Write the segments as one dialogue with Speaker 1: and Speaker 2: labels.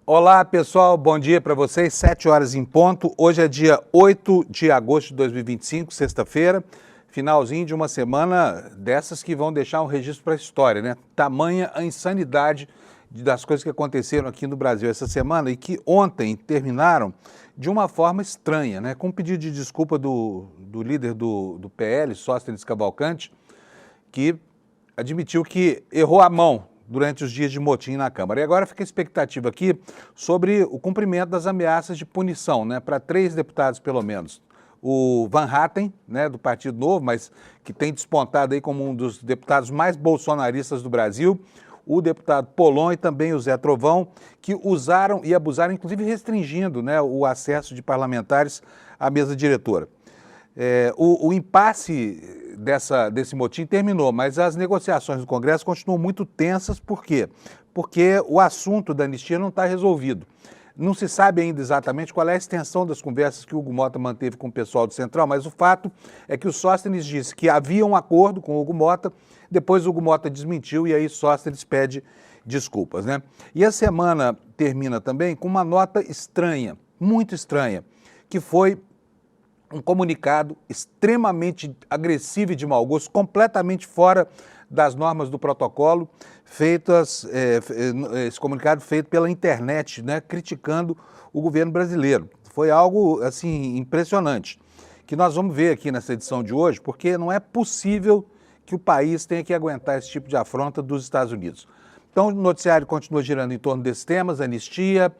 Speaker 1: Olá, pessoal, bom dia para vocês, 7 horas em ponto. Hoje é dia 8 de agosto de 2025, sexta-feira, finalzinho de uma semana dessas que vão deixar um registro para a história, né? Tamanha a insanidade das coisas que aconteceram aqui no Brasil essa semana e que ontem terminaram de uma forma estranha, né? Com um pedido de desculpa do líder do PL, Sóstenes Cavalcante, que admitiu que errou a mão durante os dias de motim na Câmara. E agora fica a expectativa aqui sobre o cumprimento das ameaças de punição, né, para 3 deputados pelo menos. O Van Hatten, né, do Partido Novo, mas que tem despontado aí como um dos deputados mais bolsonaristas do Brasil, o deputado Polon e também o Zé Trovão, que usaram e abusaram, inclusive restringindo, né, o acesso de parlamentares à mesa diretora. O impasse desse motim terminou, mas as negociações do Congresso continuam muito tensas. Por quê? Porque o assunto da anistia não está resolvido. Não se sabe ainda exatamente qual é a extensão das conversas que o Hugo Mota manteve com o pessoal do Central, mas o fato é que o Sóstenes disse que havia um acordo com o Hugo Mota, depois o Hugo Mota desmentiu e aí Sóstenes pede desculpas, né? E a semana termina também com uma nota estranha, muito estranha, que foi um comunicado extremamente agressivo e de mau gosto, completamente fora das normas do protocolo, esse comunicado feito pela internet, né, criticando o governo brasileiro. Foi algo, assim, impressionante, que nós vamos ver aqui nessa edição de hoje, porque não é possível que o país tenha que aguentar esse tipo de afronta dos Estados Unidos. Então, o noticiário continua girando em torno desses temas, anistia,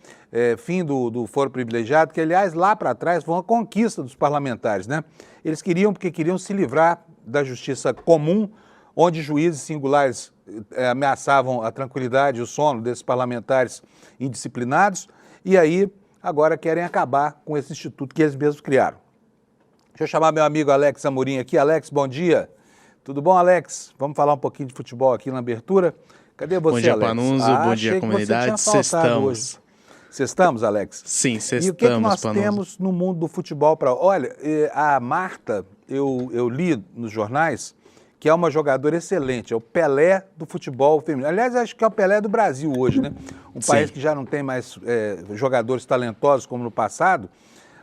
Speaker 1: fim do foro privilegiado, que, aliás, lá para trás foi uma conquista dos parlamentares, né? Eles queriam, porque queriam se livrar da justiça comum, onde juízes singulares ameaçavam a tranquilidade e o sono desses parlamentares indisciplinados, e aí agora querem acabar com esse instituto que eles mesmos criaram. Deixa eu chamar meu amigo Alex Amorim aqui. Alex, bom dia. Tudo bom, Alex? Vamos falar um pouquinho de futebol aqui na abertura. Cadê você,
Speaker 2: Bom dia,
Speaker 1: Alex?
Speaker 2: Panunzo. Bom dia, comunidade.
Speaker 1: Sextamos. Sextamos, Alex?
Speaker 2: Sim, sextamos,
Speaker 1: E o que nós
Speaker 2: Panunzo.
Speaker 1: temos no mundo do futebol para... Olha, a Marta, eu li nos jornais, que é uma jogadora excelente, é o Pelé do futebol feminino. Aliás, acho que é o Pelé do Brasil hoje, né? Um país que já não tem mais jogadores talentosos como no passado,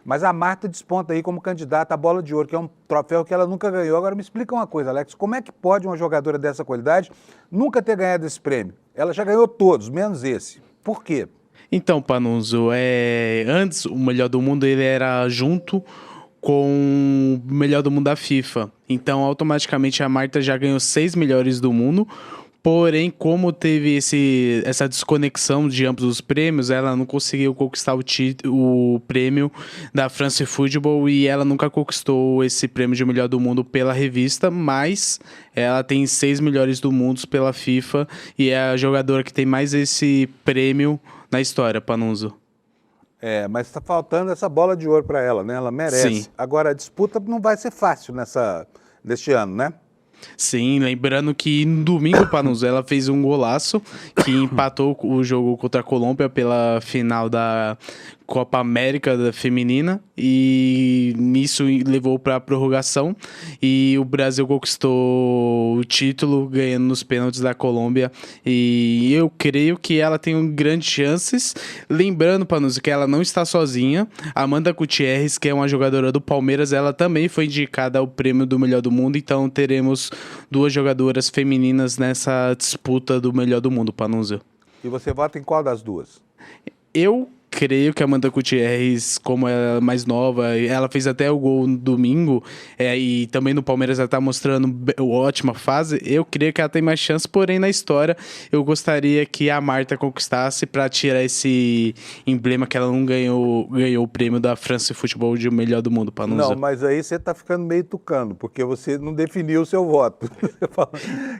Speaker 1: mas a Marta desponta aí como candidata à Bola de Ouro, que é um troféu que ela nunca ganhou. Agora me explica uma coisa, Alex, como é que pode uma jogadora dessa qualidade nunca ter ganhado esse prêmio? Ela já ganhou todos, menos esse. Por quê?
Speaker 2: Então, Panunzo, antes o melhor do mundo ele era junto com o melhor do mundo da FIFA. Então, automaticamente a Marta já ganhou 6 melhores do mundo. Porém, como teve essa desconexão de ambos os prêmios, ela não conseguiu conquistar o prêmio da France Football e ela nunca conquistou esse prêmio de melhor do mundo pela revista, mas ela tem 6 melhores do mundo pela FIFA e é a jogadora que tem mais esse prêmio na história, Panunzo.
Speaker 1: Mas está faltando essa bola de ouro para ela, né? Ela merece.
Speaker 2: Sim.
Speaker 1: Agora, a disputa não vai ser fácil neste ano, né?
Speaker 2: Sim, lembrando que no domingo, Panunzo, ela fez um golaço que empatou o jogo contra a Colômbia pela final da Copa América Feminina e nisso levou para a prorrogação e o Brasil conquistou o título ganhando nos pênaltis da Colômbia e eu creio que ela tem grandes chances, lembrando, Panunzo, que ela não está sozinha. Amanda Gutierrez, que é uma jogadora do Palmeiras, ela também foi indicada ao prêmio do melhor do mundo, então teremos 2 jogadoras femininas nessa disputa do melhor do mundo, Panunzo.
Speaker 1: E você vota em qual das duas?
Speaker 2: Eu creio que a Amanda Gutierrez, como ela é mais nova, ela fez até o gol no domingo, e também no Palmeiras ela tá mostrando ótima fase, eu creio que ela tem mais chance, porém na história eu gostaria que a Marta conquistasse para tirar esse emblema que ela não ganhou o prêmio da France Football de melhor do mundo, Panunzo.
Speaker 1: Não, mas aí você está ficando meio tucano, porque você não definiu o seu voto. Você fala,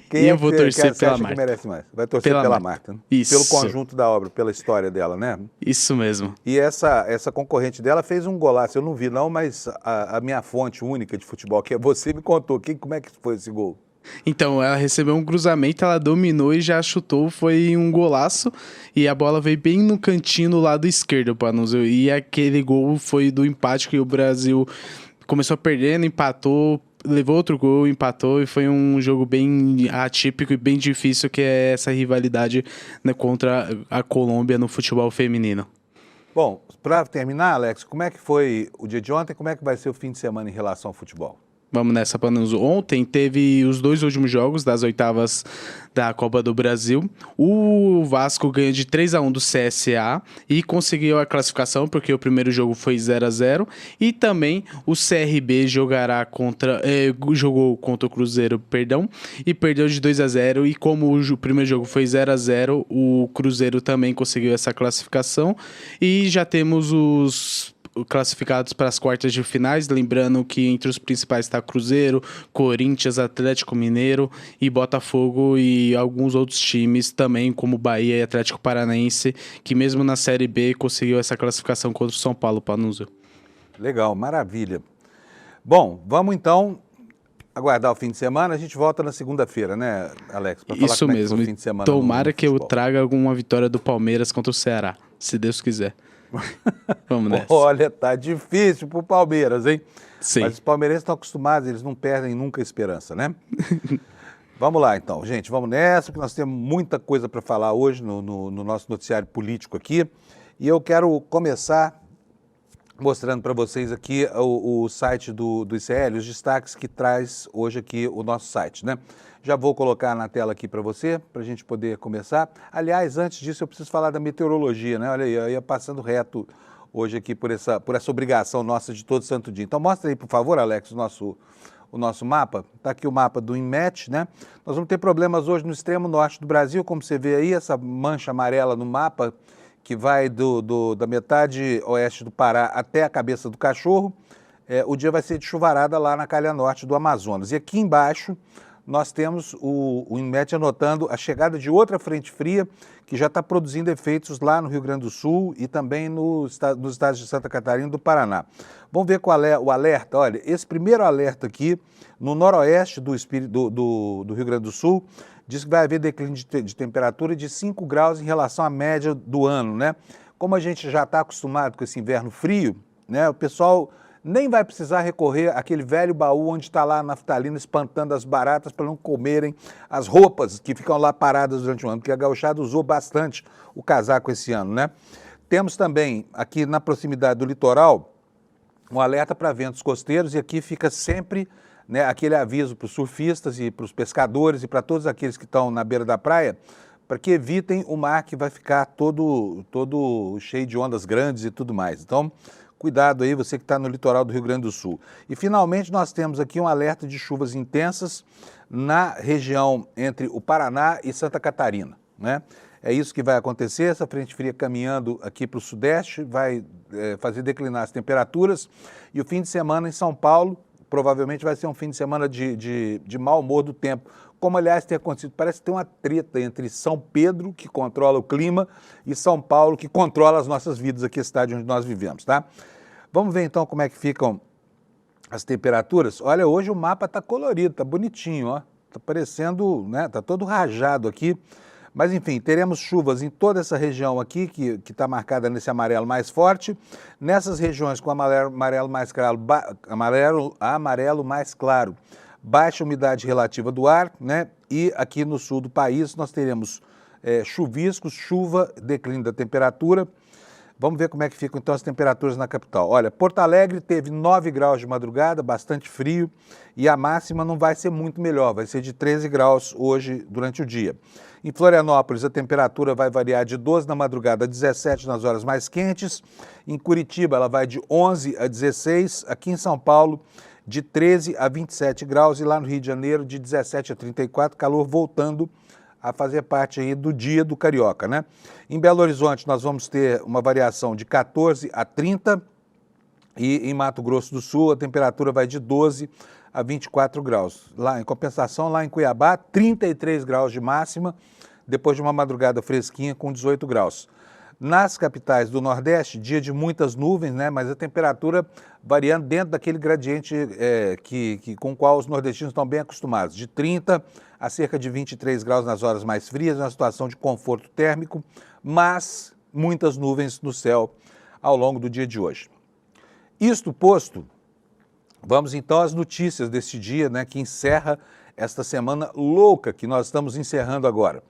Speaker 1: quem
Speaker 2: E
Speaker 1: é
Speaker 2: eu vou
Speaker 1: que
Speaker 2: torcer
Speaker 1: você
Speaker 2: pela
Speaker 1: acha
Speaker 2: Marta.
Speaker 1: que merece mais? Vai torcer
Speaker 2: Pela
Speaker 1: pela
Speaker 2: Marta.
Speaker 1: Marta, né?
Speaker 2: Isso.
Speaker 1: Pelo conjunto da obra, pela história dela, né?
Speaker 2: Isso mesmo.
Speaker 1: E essa concorrente dela fez um golaço, eu não vi não, mas a minha fonte única de futebol, que é você, me contou, como é que foi esse gol?
Speaker 2: Então, ela recebeu um cruzamento, ela dominou e já chutou, foi um golaço, e a bola veio bem no cantinho do lado esquerdo, Panunzo, e aquele gol foi do empate que o Brasil começou perdendo, empatou, levou outro gol, empatou e foi um jogo bem atípico e bem difícil, que é essa rivalidade, né, contra a Colômbia no futebol feminino.
Speaker 1: Bom, para terminar, Alex, como é que foi o dia de ontem? Como é que vai ser o fim de semana em relação ao futebol?
Speaker 2: Vamos nessa, Panuso. Ontem teve os 2 últimos jogos das oitavas da Copa do Brasil. O Vasco ganhou de 3-1 do CSA e conseguiu a classificação, porque o primeiro jogo foi 0-0. E também o CRB jogou contra o Cruzeiro, e perdeu de 2-0. E como o primeiro jogo foi 0-0, o Cruzeiro também conseguiu essa classificação. E já temos os classificados para as quartas de finais, lembrando que entre os principais está Cruzeiro, Corinthians, Atlético Mineiro e Botafogo, e alguns outros times também, como Bahia e Atlético Paranaense, que mesmo na Série B conseguiu essa classificação contra o São Paulo, Panuso.
Speaker 1: Legal, maravilha. Bom, vamos então aguardar o fim de semana. A gente volta na segunda-feira, né, Alex? Pra falar
Speaker 2: Isso
Speaker 1: como
Speaker 2: mesmo.
Speaker 1: É que foi o fim de semana
Speaker 2: Tomara
Speaker 1: no
Speaker 2: que eu
Speaker 1: futebol.
Speaker 2: traga alguma vitória do Palmeiras contra o Ceará, se Deus quiser. Vamos nessa.
Speaker 1: Olha, tá difícil pro Palmeiras, hein?
Speaker 2: Sim.
Speaker 1: Mas os palmeirenses estão acostumados, eles não perdem nunca a esperança, né? Vamos lá, então, gente, vamos nessa, porque nós temos muita coisa para falar hoje no nosso noticiário político aqui. E eu quero começar mostrando para vocês aqui o site do ICL, os destaques que traz hoje aqui o nosso site, né? Já vou colocar na tela aqui para você, para a gente poder começar. Aliás, antes disso, eu preciso falar da meteorologia, né? Olha aí, eu ia passando reto hoje aqui por essa obrigação nossa de todo santo dia. Então, mostra aí, por favor, Alex, o nosso mapa. Está aqui o mapa do INMET, né? Nós vamos ter problemas hoje no extremo norte do Brasil, como você vê aí, essa mancha amarela no mapa, que vai da metade oeste do Pará até a Cabeça do Cachorro. O dia vai ser de chuvarada lá na calha norte do Amazonas. E aqui embaixo nós temos o INMET anotando a chegada de outra frente fria que já está produzindo efeitos lá no Rio Grande do Sul e também nos estados de Santa Catarina e do Paraná. Vamos ver qual é o alerta. Olha, esse primeiro alerta aqui, no noroeste do Rio Grande do Sul, diz que vai haver declínio de temperatura de 5 graus em relação à média do ano, né? Como a gente já está acostumado com esse inverno frio, né, o pessoal nem vai precisar recorrer àquele velho baú onde está lá a naftalina espantando as baratas para não comerem as roupas que ficam lá paradas durante o ano, porque a gauchada usou bastante o casaco esse ano, né? Temos também aqui na proximidade do litoral um alerta para ventos costeiros e aqui fica sempre, né, aquele aviso para os surfistas e para os pescadores e para todos aqueles que estão na beira da praia, para que evitem o mar que vai ficar todo cheio de ondas grandes e tudo mais. Então, cuidado aí, você que está no litoral do Rio Grande do Sul. E, finalmente, nós temos aqui um alerta de chuvas intensas na região entre o Paraná e Santa Catarina, né? É isso que vai acontecer, essa frente fria caminhando aqui para o sudeste, vai fazer declinar as temperaturas. E o fim de semana em São Paulo, provavelmente vai ser um fim de semana de mau humor do tempo. Como, aliás, tem acontecido, parece que tem uma treta entre São Pedro, que controla o clima, e São Paulo, que controla as nossas vidas aqui, a cidade onde nós vivemos, tá? Vamos ver, então, como é que ficam as temperaturas. Olha, hoje o mapa está colorido, está bonitinho, ó. Está parecendo, né? Está todo rajado aqui. Mas, enfim, teremos chuvas em toda essa região aqui, que está marcada nesse amarelo mais forte. Nessas regiões com amarelo mais claro, baixa umidade relativa do ar, né? E aqui no sul do país nós teremos chuviscos, chuva, declínio da temperatura. Vamos ver como é que ficam então as temperaturas na capital. Olha, Porto Alegre teve 9 graus de madrugada, bastante frio, e a máxima não vai ser muito melhor, vai ser de 13 graus hoje durante o dia. Em Florianópolis, a temperatura vai variar de 12 na madrugada a 17 nas horas mais quentes. Em Curitiba, ela vai de 11 a 16. Aqui em São Paulo, de 13 a 27 graus. E lá no Rio de Janeiro, de 17 a 34, calor voltando a fazer parte aí do dia do carioca, né? Em Belo Horizonte, nós vamos ter uma variação de 14 a 30. E em Mato Grosso do Sul, a temperatura vai de 12 a 24 graus. Lá, em compensação, lá em Cuiabá, 33 graus de máxima, depois de uma madrugada fresquinha com 18 graus. Nas capitais do Nordeste, dia de muitas nuvens, né? Mas a temperatura variando dentro daquele gradiente com o qual os nordestinos estão bem acostumados, de 30 a cerca de 23 graus nas horas mais frias, uma situação de conforto térmico, mas muitas nuvens no céu ao longo do dia de hoje. Isto posto, Vamos então às notícias deste dia, né, que encerra esta semana louca que nós estamos encerrando agora.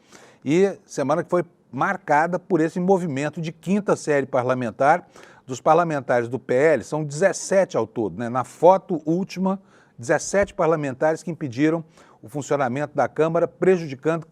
Speaker 1: E semana que foi marcada por esse movimento de quinta série parlamentar dos parlamentares do PL, são 17 ao todo, né? Na foto última, 17 parlamentares que impediram o funcionamento da Câmara, prejudicando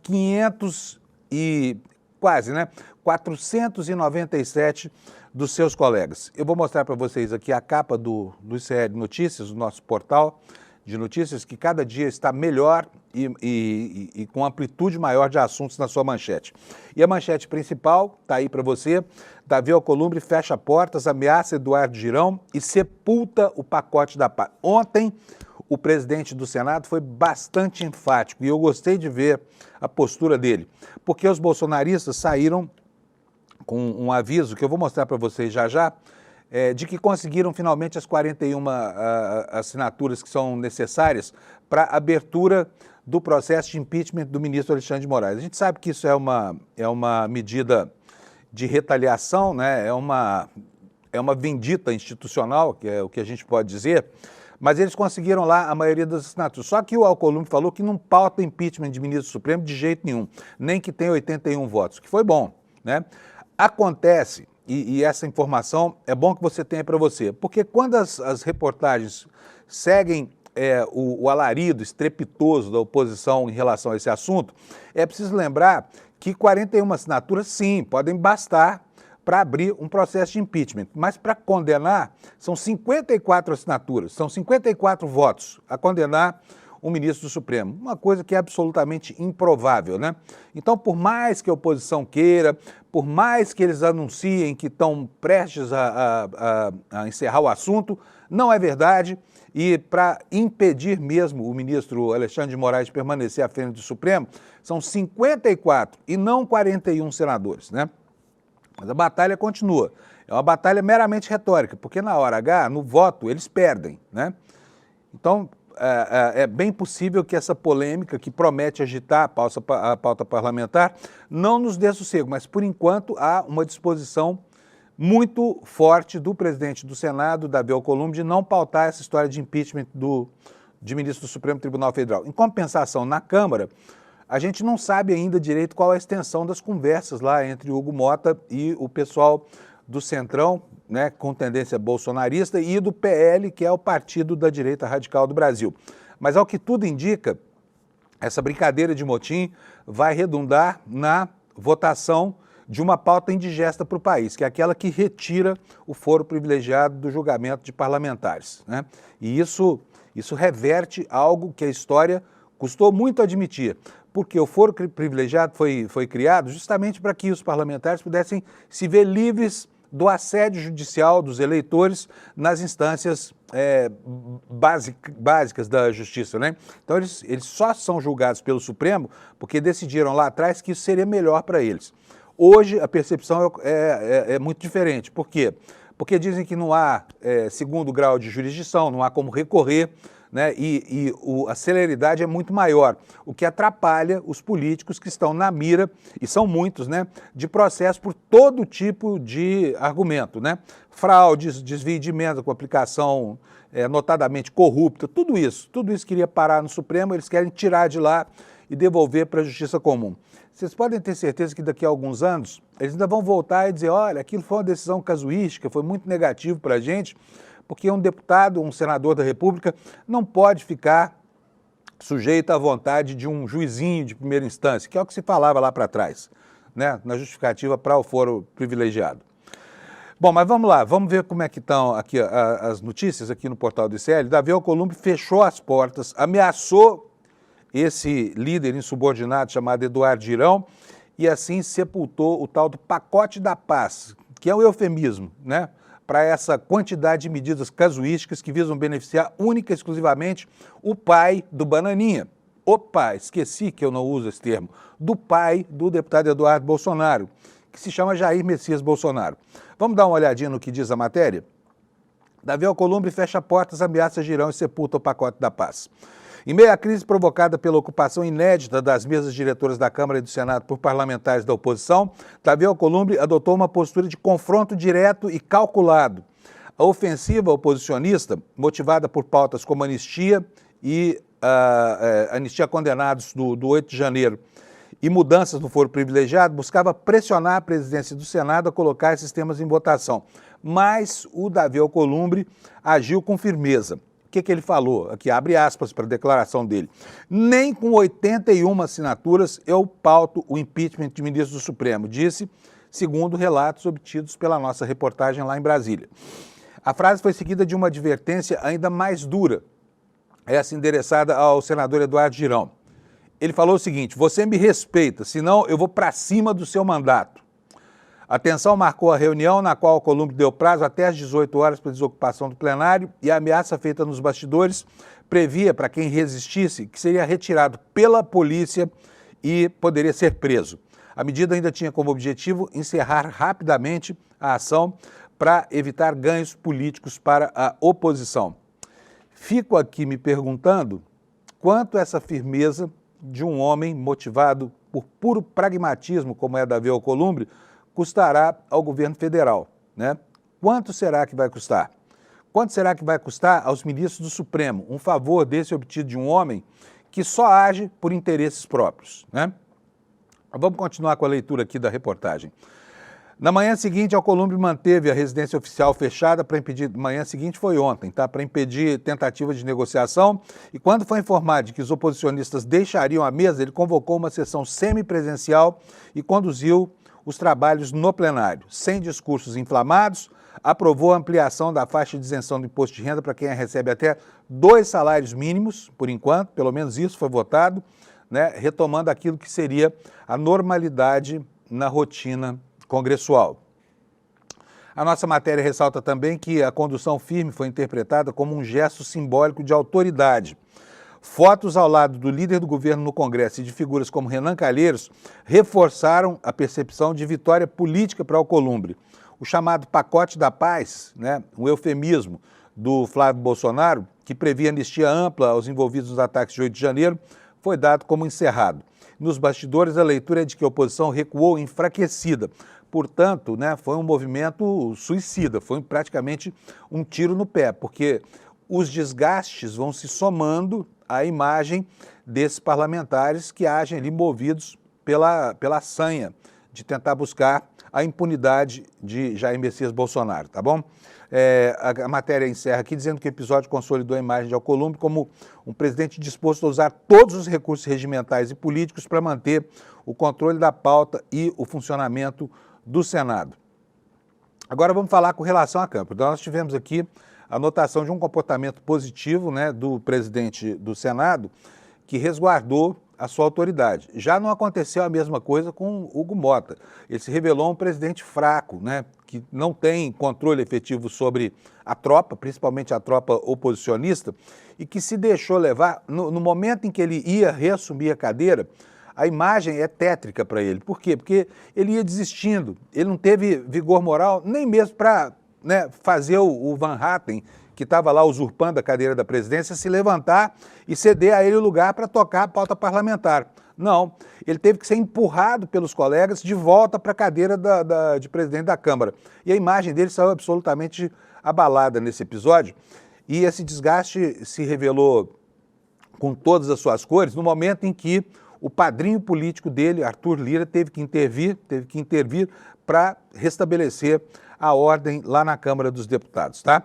Speaker 1: 497 dos seus colegas. Eu vou mostrar para vocês aqui a capa do ICL Notícias, do nosso portal de notícias, que cada dia está melhor e com amplitude maior de assuntos na sua manchete. E a manchete principal está aí para você: Davi Alcolumbre fecha portas, ameaça Eduardo Girão e sepulta o pacote da paz. Ontem, o presidente do Senado foi bastante enfático e eu gostei de ver a postura dele, porque os bolsonaristas saíram com um aviso que eu vou mostrar para vocês já já, de que conseguiram finalmente as 41 assinaturas que são necessárias para a abertura do processo de impeachment do ministro Alexandre de Moraes. A gente sabe que isso é uma medida de retaliação, né? É uma vendita institucional, que é o que a gente pode dizer, mas eles conseguiram lá a maioria das assinaturas. Só que o Alcolumbre falou que não pauta impeachment de ministro supremo de jeito nenhum, nem que tenha 81 votos, que foi bom, né? Acontece, e essa informação é bom que você tenha para você, porque quando as reportagens seguem o alarido estrepitoso da oposição em relação a esse assunto, é preciso lembrar que 41 assinaturas, sim, podem bastar para abrir um processo de impeachment, mas para condenar são 54 assinaturas, são 54 votos a condenar um ministro do Supremo, uma coisa que é absolutamente improvável, né? Então, por mais que a oposição queira, por mais que eles anunciem que estão prestes a encerrar o assunto, não é verdade. E para impedir mesmo o ministro Alexandre de Moraes de permanecer à frente do Supremo, são 54 e não 41 senadores, né? Mas a batalha continua. É uma batalha meramente retórica, porque na hora H, no voto, eles perdem, né? Então, é bem possível que essa polêmica que promete agitar a pauta parlamentar não nos dê sossego, mas por enquanto há uma disposição muito forte do presidente do Senado, Davi Alcolumbre, de não pautar essa história de impeachment de ministro do Supremo Tribunal Federal. Em compensação, na Câmara, a gente não sabe ainda direito qual é a extensão das conversas lá entre Hugo Mota e o pessoal do Centrão, né, com tendência bolsonarista, e do PL, que é o partido da direita radical do Brasil. Mas, ao que tudo indica, essa brincadeira de motim vai redundar na votação de uma pauta indigesta para o país, que é aquela que retira o foro privilegiado do julgamento de parlamentares, né? E isso reverte algo que a história custou muito admitir, porque o foro privilegiado foi criado justamente para que os parlamentares pudessem se ver livres do assédio judicial dos eleitores nas instâncias básicas da justiça, né? Então eles só são julgados pelo Supremo porque decidiram lá atrás que isso seria melhor para eles. Hoje a percepção é muito diferente. Por quê? Porque dizem que não há segundo grau de jurisdição, não há como recorrer, né? A celeridade é muito maior, o que atrapalha os políticos que estão na mira, e são muitos, né, de processo por todo tipo de argumento, né? Fraudes, desvio de emenda com aplicação notadamente corrupta, tudo isso queria parar no Supremo, eles querem tirar de lá e devolver para a justiça comum. Vocês podem ter certeza que daqui a alguns anos eles ainda vão voltar e dizer, olha, aquilo foi uma decisão casuística, foi muito negativo para a gente, porque um deputado, um senador da República não pode ficar sujeito à vontade de um juizinho de primeira instância, que é o que se falava lá para trás, né, na justificativa para o foro privilegiado. Bom, mas vamos lá, vamos ver como é que estão aqui as notícias aqui no portal do ICL. Davi Alcolumbre fechou as portas, ameaçou esse líder insubordinado chamado Eduardo Girão e assim sepultou o tal do pacote da paz, que é um eufemismo, né, para essa quantidade de medidas casuísticas que visam beneficiar única e exclusivamente o pai do Bananinha. Opa, esqueci que eu não uso esse termo. Do pai do deputado Eduardo Bolsonaro, que se chama Jair Messias Bolsonaro. Vamos dar uma olhadinha no que diz a matéria? Davi Alcolumbre fecha portas, ameaça Girão e sepulta o pacote da paz. Em meio à crise provocada pela ocupação inédita das mesas diretoras da Câmara e do Senado por parlamentares da oposição, Davi Alcolumbre adotou uma postura de confronto direto e calculado. A ofensiva oposicionista, motivada por pautas como anistia e anistia a condenados do 8 de janeiro e mudanças no foro privilegiado, buscava pressionar a presidência do Senado a colocar esses temas em votação. Mas o Davi Alcolumbre agiu com firmeza. O que ele falou? Aqui, abre aspas para a declaração dele. Nem com 81 assinaturas eu pauto o impeachment de ministro do Supremo, disse, segundo relatos obtidos pela nossa reportagem lá em Brasília. A frase foi seguida de uma advertência ainda mais dura, essa endereçada ao senador Eduardo Girão. Ele falou o seguinte: você me respeita, senão eu vou para cima do seu mandato. A tensão marcou a reunião na qual o Alcolumbre deu prazo até às 18 horas para a desocupação do plenário e a ameaça feita nos bastidores previa para quem resistisse que seria retirado pela polícia e poderia ser preso. A medida ainda tinha como objetivo encerrar rapidamente a ação para evitar ganhos políticos para a oposição. Fico aqui me perguntando quanto essa firmeza de um homem motivado por puro pragmatismo, como é Davi Alcolumbre, custará ao governo federal, né? Quanto será que vai custar? Quanto será que vai custar aos ministros do Supremo um favor desse obtido de um homem que só age por interesses próprios, né? Vamos continuar com a leitura aqui da reportagem. Na manhã seguinte, Alcolumbre manteve a residência oficial fechada para impedir... Manhã seguinte foi ontem, tá? Para impedir tentativa de negociação. E quando foi informado de que os oposicionistas deixariam a mesa, ele convocou uma sessão semipresencial e conduziu os trabalhos no plenário. Sem discursos inflamados, aprovou a ampliação da faixa de isenção do imposto de renda para quem recebe até 2 salários mínimos, por enquanto, pelo menos isso foi votado, né? Retomando aquilo que seria a normalidade na rotina congressual. A nossa matéria ressalta também que a condução firme foi interpretada como um gesto simbólico de autoridade. Fotos ao lado do líder do governo no Congresso e de figuras como Renan Calheiros reforçaram a percepção de vitória política para Alcolumbre. O chamado pacote da paz, né, um eufemismo do Flávio Bolsonaro, que previa anistia ampla aos envolvidos nos ataques de 8 de janeiro, foi dado como encerrado. Nos bastidores, a leitura é de que a oposição recuou enfraquecida. Portanto, né, foi um movimento suicida, foi praticamente um tiro no pé, porque os desgastes vão se somando à imagem desses parlamentares que agem ali movidos pela sanha de tentar buscar a impunidade de Jair Messias Bolsonaro, tá bom? A matéria encerra aqui dizendo que o episódio consolidou a imagem de Alcolumbre como um presidente disposto a usar todos os recursos regimentais e políticos para manter o controle da pauta e o funcionamento do Senado. Agora vamos falar com relação à Câmara. Então, nós tivemos aqui a notação de um comportamento positivo, né, do presidente do Senado, que resguardou a sua autoridade. Já não aconteceu a mesma coisa com Hugo Mota. Ele se revelou um presidente fraco, né, que não tem controle efetivo sobre a tropa, principalmente a tropa oposicionista, e que se deixou levar, no momento em que ele ia reassumir a cadeira, a imagem é tétrica para ele. Por quê? Porque ele ia desistindo, ele não teve vigor moral nem mesmo para, né, fazer o Van Hatten, que estava lá usurpando a cadeira da presidência, se levantar e ceder a ele o lugar para tocar a pauta parlamentar. Não, ele teve que ser empurrado pelos colegas de volta para a cadeira de presidente da Câmara. E a imagem dele saiu absolutamente abalada nesse episódio. E esse desgaste se revelou com todas as suas cores no momento em que o padrinho político dele, Arthur Lira, teve que intervir para restabelecer a ordem lá na Câmara dos Deputados, tá?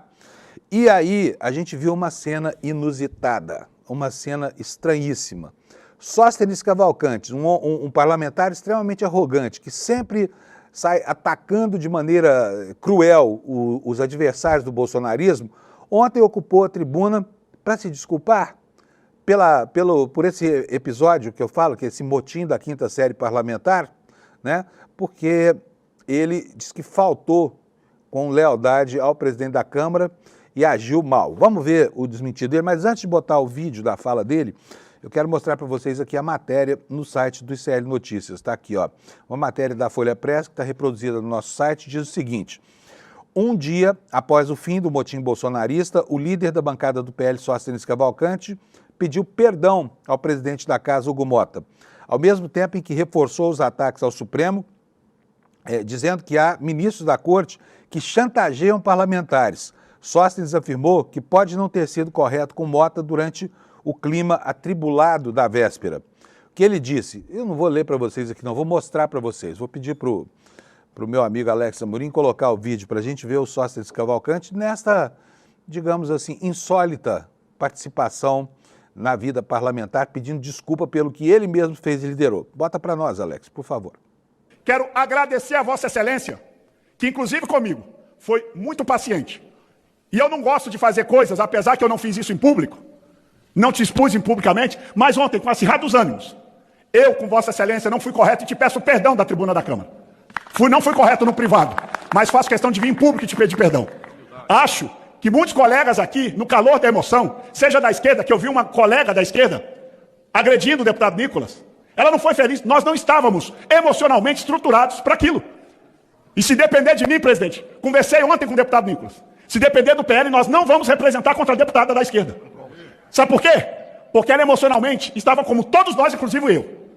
Speaker 1: E aí a gente viu uma cena inusitada, uma cena estranhíssima. Sóstenes Cavalcanti, um parlamentar extremamente arrogante, que sempre sai atacando de maneira cruel os adversários do bolsonarismo, ontem ocupou a tribuna para se desculpar por esse episódio que eu falo, que é esse motim da 5ª série parlamentar, né? Porque ele disse que faltou com lealdade ao presidente da Câmara e agiu mal. Vamos ver o desmentido dele, mas antes de botar o vídeo da fala dele, eu quero mostrar para vocês aqui a matéria no site do ICL Notícias. Está aqui, ó, uma matéria da Folha Press que está reproduzida no nosso site, diz o seguinte: um dia após o fim do motim bolsonarista, o líder da bancada do PL, Sóstenes Cavalcanti, pediu perdão ao presidente da casa, Hugo Mota, ao mesmo tempo em que reforçou os ataques ao Supremo, dizendo que há ministros da Corte que chantageiam parlamentares. Sóstenes afirmou que pode não ter sido correto com Mota durante o clima atribulado da véspera. O que ele disse, eu não vou ler para vocês aqui não, vou mostrar para vocês. Vou pedir para o meu amigo Alex Amorim colocar o vídeo para a gente ver o Sóstenes Cavalcante nesta, digamos assim, insólita participação na vida parlamentar, pedindo desculpa pelo que ele mesmo fez e liderou. Bota para nós, Alex, por favor.
Speaker 3: Quero agradecer a Vossa Excelência, que inclusive comigo foi muito paciente. E eu não gosto de fazer coisas, apesar que eu não fiz isso em público, não te expus publicamente, mas ontem, com acirrados ânimos, eu, com Vossa Excelência, não fui correto e te peço perdão da tribuna da Câmara. Não fui correto no privado, mas faço questão de vir em público e te pedir perdão. Acho que muitos colegas aqui, no calor da emoção, seja da esquerda, que eu vi uma colega da esquerda agredindo o deputado Nicolas, ela não foi feliz, nós não estávamos emocionalmente estruturados para aquilo. E se depender de mim, presidente, conversei ontem com o deputado Nicolas, se depender do PL, nós não vamos representar contra a deputada da esquerda. Sabe por quê? Porque ela emocionalmente estava como todos nós, inclusive eu.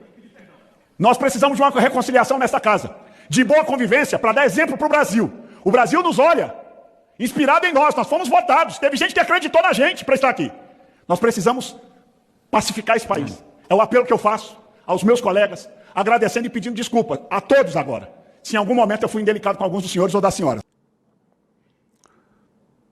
Speaker 3: Nós precisamos de uma reconciliação nesta casa, de boa convivência, para dar exemplo para o Brasil. O Brasil nos olha, inspirado em nós fomos votados, teve gente que acreditou na gente para estar aqui. Nós precisamos pacificar esse país. É o apelo que eu faço aos meus colegas, agradecendo e pedindo desculpa a todos agora, se em algum momento eu fui indelicado com alguns dos senhores ou das senhoras.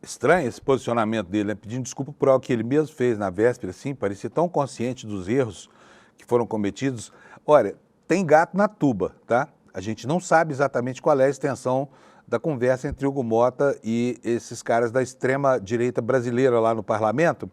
Speaker 1: Estranho esse posicionamento dele, né? Pedindo desculpa por algo que ele mesmo fez na véspera, assim, parecia tão consciente dos erros que foram cometidos. Olha, tem gato na tuba, tá? A gente não sabe exatamente qual é a extensão da conversa entre Hugo Mota e esses caras da extrema-direita brasileira lá no parlamento,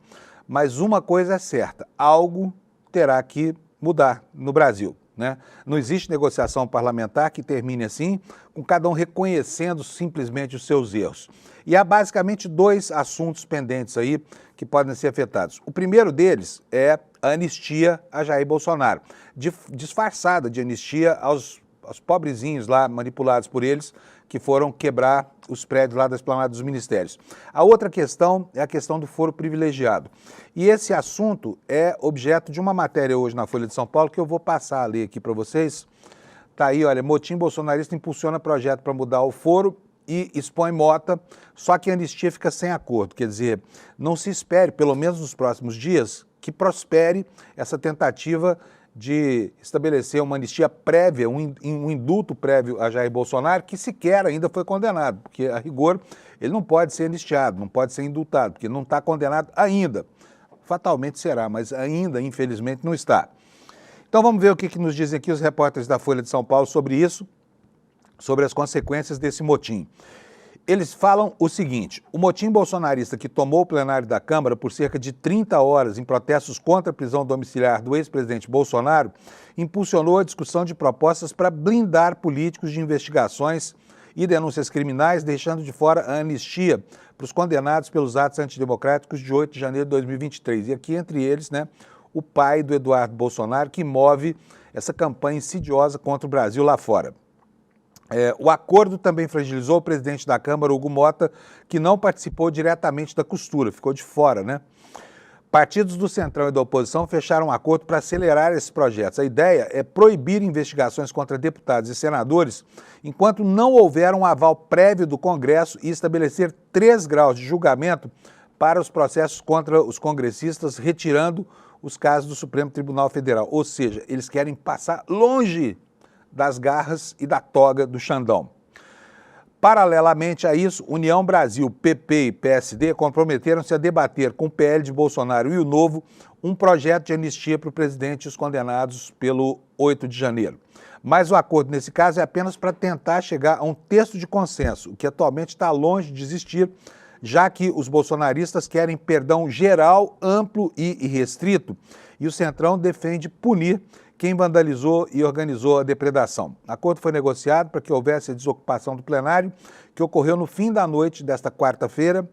Speaker 1: mas uma coisa é certa, algo terá que mudar no Brasil, né? Não existe negociação parlamentar que termine assim, com cada um reconhecendo simplesmente os seus erros. E há basicamente dois assuntos pendentes aí que podem ser afetados. O primeiro deles é a anistia a Jair Bolsonaro, disfarçada de anistia aos pobrezinhos lá, manipulados por eles, que foram quebrar os prédios lá da esplanada dos ministérios. A outra questão é a questão do foro privilegiado. E esse assunto é objeto de uma matéria hoje na Folha de São Paulo que eu vou passar a ler aqui para vocês. Tá aí, olha, motim bolsonarista impulsiona projeto para mudar o foro e expõe Mota, só que a anistia fica sem acordo. Quer dizer, não se espere, pelo menos nos próximos dias, que prospere essa tentativa de estabelecer uma anistia prévia, um indulto prévio a Jair Bolsonaro, que sequer ainda foi condenado, porque, a rigor, ele não pode ser anistiado, não pode ser indultado, porque não está condenado ainda. Fatalmente será, mas ainda, infelizmente, não está. Então vamos ver o que nos dizem aqui os repórteres da Folha de São Paulo sobre isso, sobre as consequências desse motim. Eles falam o seguinte: o motim bolsonarista que tomou o plenário da Câmara por cerca de 30 horas em protestos contra a prisão domiciliar do ex-presidente Bolsonaro impulsionou a discussão de propostas para blindar políticos de investigações e denúncias criminais, deixando de fora a anistia para os condenados pelos atos antidemocráticos de 8 de janeiro de 2023. E aqui, entre eles, né, o pai do Eduardo Bolsonaro, que move essa campanha insidiosa contra o Brasil lá fora. O acordo também fragilizou o presidente da Câmara, Hugo Mota, que não participou diretamente da costura, ficou de fora, né? Partidos do Centrão e da oposição fecharam um acordo para acelerar esses projetos. A ideia é proibir investigações contra deputados e senadores enquanto não houver um aval prévio do Congresso e estabelecer 3 graus de julgamento para os processos contra os congressistas, retirando os casos do Supremo Tribunal Federal. Ou seja, eles querem passar longe das garras e da toga do Xandão. Paralelamente a isso, União Brasil, PP e PSD comprometeram-se a debater com o PL de Bolsonaro e o Novo um projeto de anistia para o presidente e os condenados pelo 8 de janeiro. Mas o acordo nesse caso é apenas para tentar chegar a um texto de consenso, o que atualmente está longe de existir, já que os bolsonaristas querem perdão geral, amplo e irrestrito, e o Centrão defende punir quem vandalizou e organizou a depredação. O acordo foi negociado para que houvesse a desocupação do plenário, que ocorreu no fim da noite desta quarta-feira,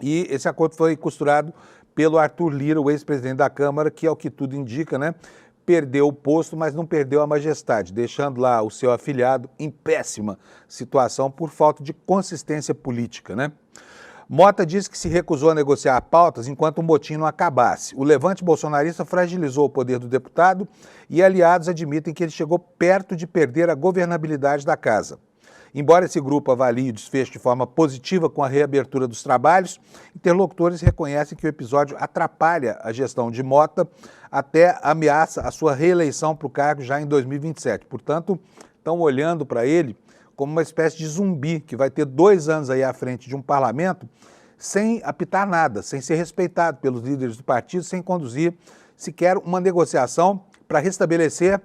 Speaker 1: e esse acordo foi costurado pelo Arthur Lira, o ex-presidente da Câmara, que, ao que tudo indica, né, perdeu o posto, mas não perdeu a majestade, deixando lá o seu afilhado em péssima situação por falta de consistência política, né? Mota disse que se recusou a negociar pautas enquanto o motim não acabasse. O levante bolsonarista fragilizou o poder do deputado e aliados admitem que ele chegou perto de perder a governabilidade da casa. Embora esse grupo avalie o desfecho de forma positiva com a reabertura dos trabalhos, interlocutores reconhecem que o episódio atrapalha a gestão de Mota, até ameaça a sua reeleição para o cargo já em 2027. Portanto, estão olhando para ele como uma espécie de zumbi que vai ter 2 anos aí à frente de um parlamento sem apitar nada, sem ser respeitado pelos líderes do partido, sem conduzir sequer uma negociação para restabelecer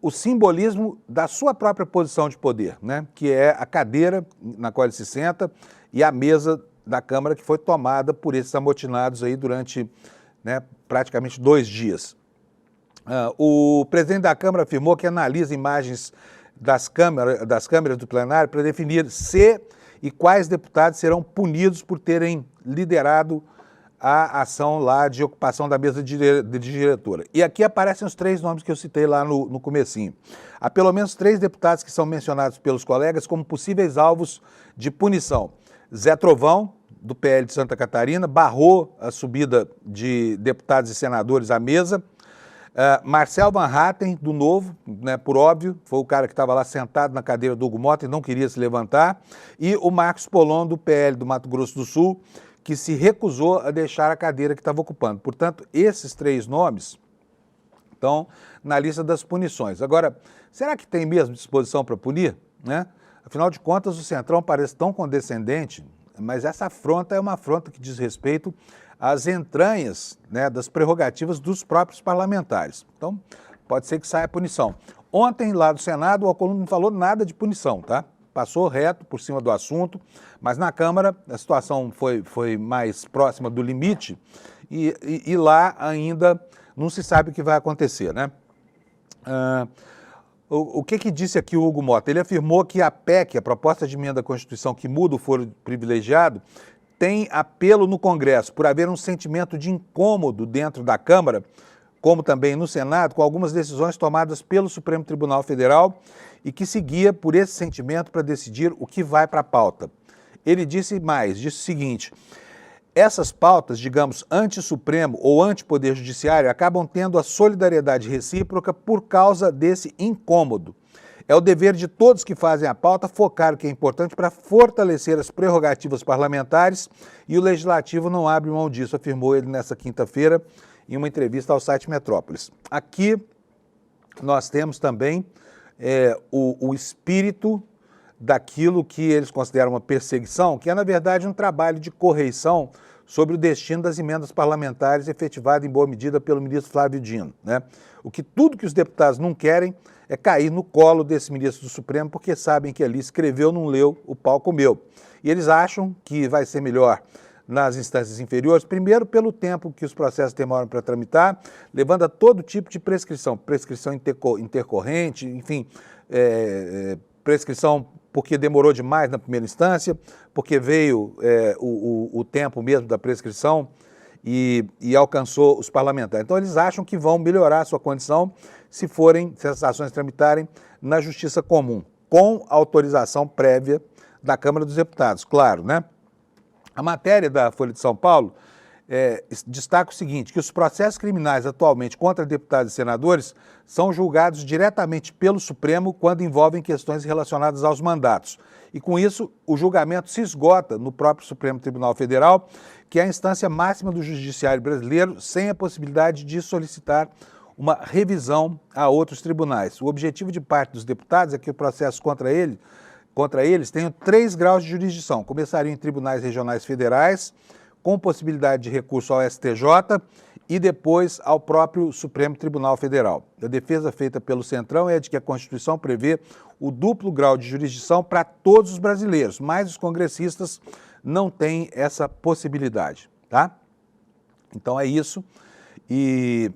Speaker 1: o simbolismo da sua própria posição de poder, né? Que é a cadeira na qual ele se senta e a mesa da Câmara que foi tomada por esses amotinados aí durante, né, praticamente 2 dias. O presidente da Câmara afirmou que analisa imagens das câmeras do plenário para definir se e quais deputados serão punidos por terem liderado a ação lá de ocupação da mesa de diretora. E aqui aparecem os 3 nomes que eu citei lá no comecinho. Há pelo menos 3 deputados que são mencionados pelos colegas como possíveis alvos de punição. Zé Trovão, do PL de Santa Catarina, barrou a subida de deputados e senadores à mesa. Marcel Van Hatten, do Novo, né, por óbvio, foi o cara que estava lá sentado na cadeira do Hugo Mota e não queria se levantar. E o Marcos Polon, do PL do Mato Grosso do Sul, que se recusou a deixar a cadeira que estava ocupando. Portanto, esses 3 nomes estão na lista das punições. Agora, será que tem mesmo disposição para punir, né? Afinal de contas, o Centrão parece tão condescendente, mas essa afronta é uma afronta que diz respeito às entranhas, né, das prerrogativas dos próprios parlamentares. Então, pode ser que saia a punição. Ontem, lá do Senado, o Alcolumbre não falou nada de punição, tá? Passou reto por cima do assunto, mas na Câmara a situação foi mais próxima do limite e lá ainda não se sabe o que vai acontecer, né? O que disse aqui o Hugo Mota? Ele afirmou que a PEC, a proposta de emenda à Constituição que muda o foro privilegiado, tem apelo no Congresso por haver um sentimento de incômodo dentro da Câmara, como também no Senado, com algumas decisões tomadas pelo Supremo Tribunal Federal e que seguia por esse sentimento para decidir o que vai para a pauta. Ele disse o seguinte: essas pautas, digamos, anti-Supremo ou anti-Poder Judiciário, acabam tendo a solidariedade recíproca por causa desse incômodo. É o dever de todos que fazem a pauta focar o que é importante para fortalecer as prerrogativas parlamentares e o Legislativo não abre mão disso, afirmou ele nessa quinta-feira em uma entrevista ao site Metrópolis. Aqui nós temos também o espírito daquilo que eles consideram uma perseguição, que é, na verdade, um trabalho de correição sobre o destino das emendas parlamentares efetivado em boa medida pelo ministro Flávio Dino, né? Tudo que os deputados não querem é cair no colo desse ministro do Supremo, porque sabem que ali escreveu, não leu, o pau comeu. E eles acham que vai ser melhor nas instâncias inferiores, primeiro pelo tempo que os processos demoram para tramitar, levando a todo tipo de prescrição intercorrente, enfim, prescrição porque demorou demais na primeira instância, porque veio o tempo mesmo da prescrição e alcançou os parlamentares. Então eles acham que vão melhorar a sua condição se essas ações tramitarem na Justiça Comum, com autorização prévia da Câmara dos Deputados, claro, né? A matéria da Folha de São Paulo destaca o seguinte, que os processos criminais atualmente contra deputados e senadores são julgados diretamente pelo Supremo quando envolvem questões relacionadas aos mandatos. E com isso, o julgamento se esgota no próprio Supremo Tribunal Federal, que é a instância máxima do judiciário brasileiro, sem a possibilidade de solicitar uma revisão a outros tribunais. O objetivo de parte dos deputados é que o processo contra eles tenham 3 graus de jurisdição. Começariam em tribunais regionais federais, com possibilidade de recurso ao STJ e depois ao próprio Supremo Tribunal Federal. A defesa feita pelo Centrão é de que a Constituição prevê o duplo grau de jurisdição para todos os brasileiros, mas os congressistas não têm essa possibilidade, tá? Então é isso. E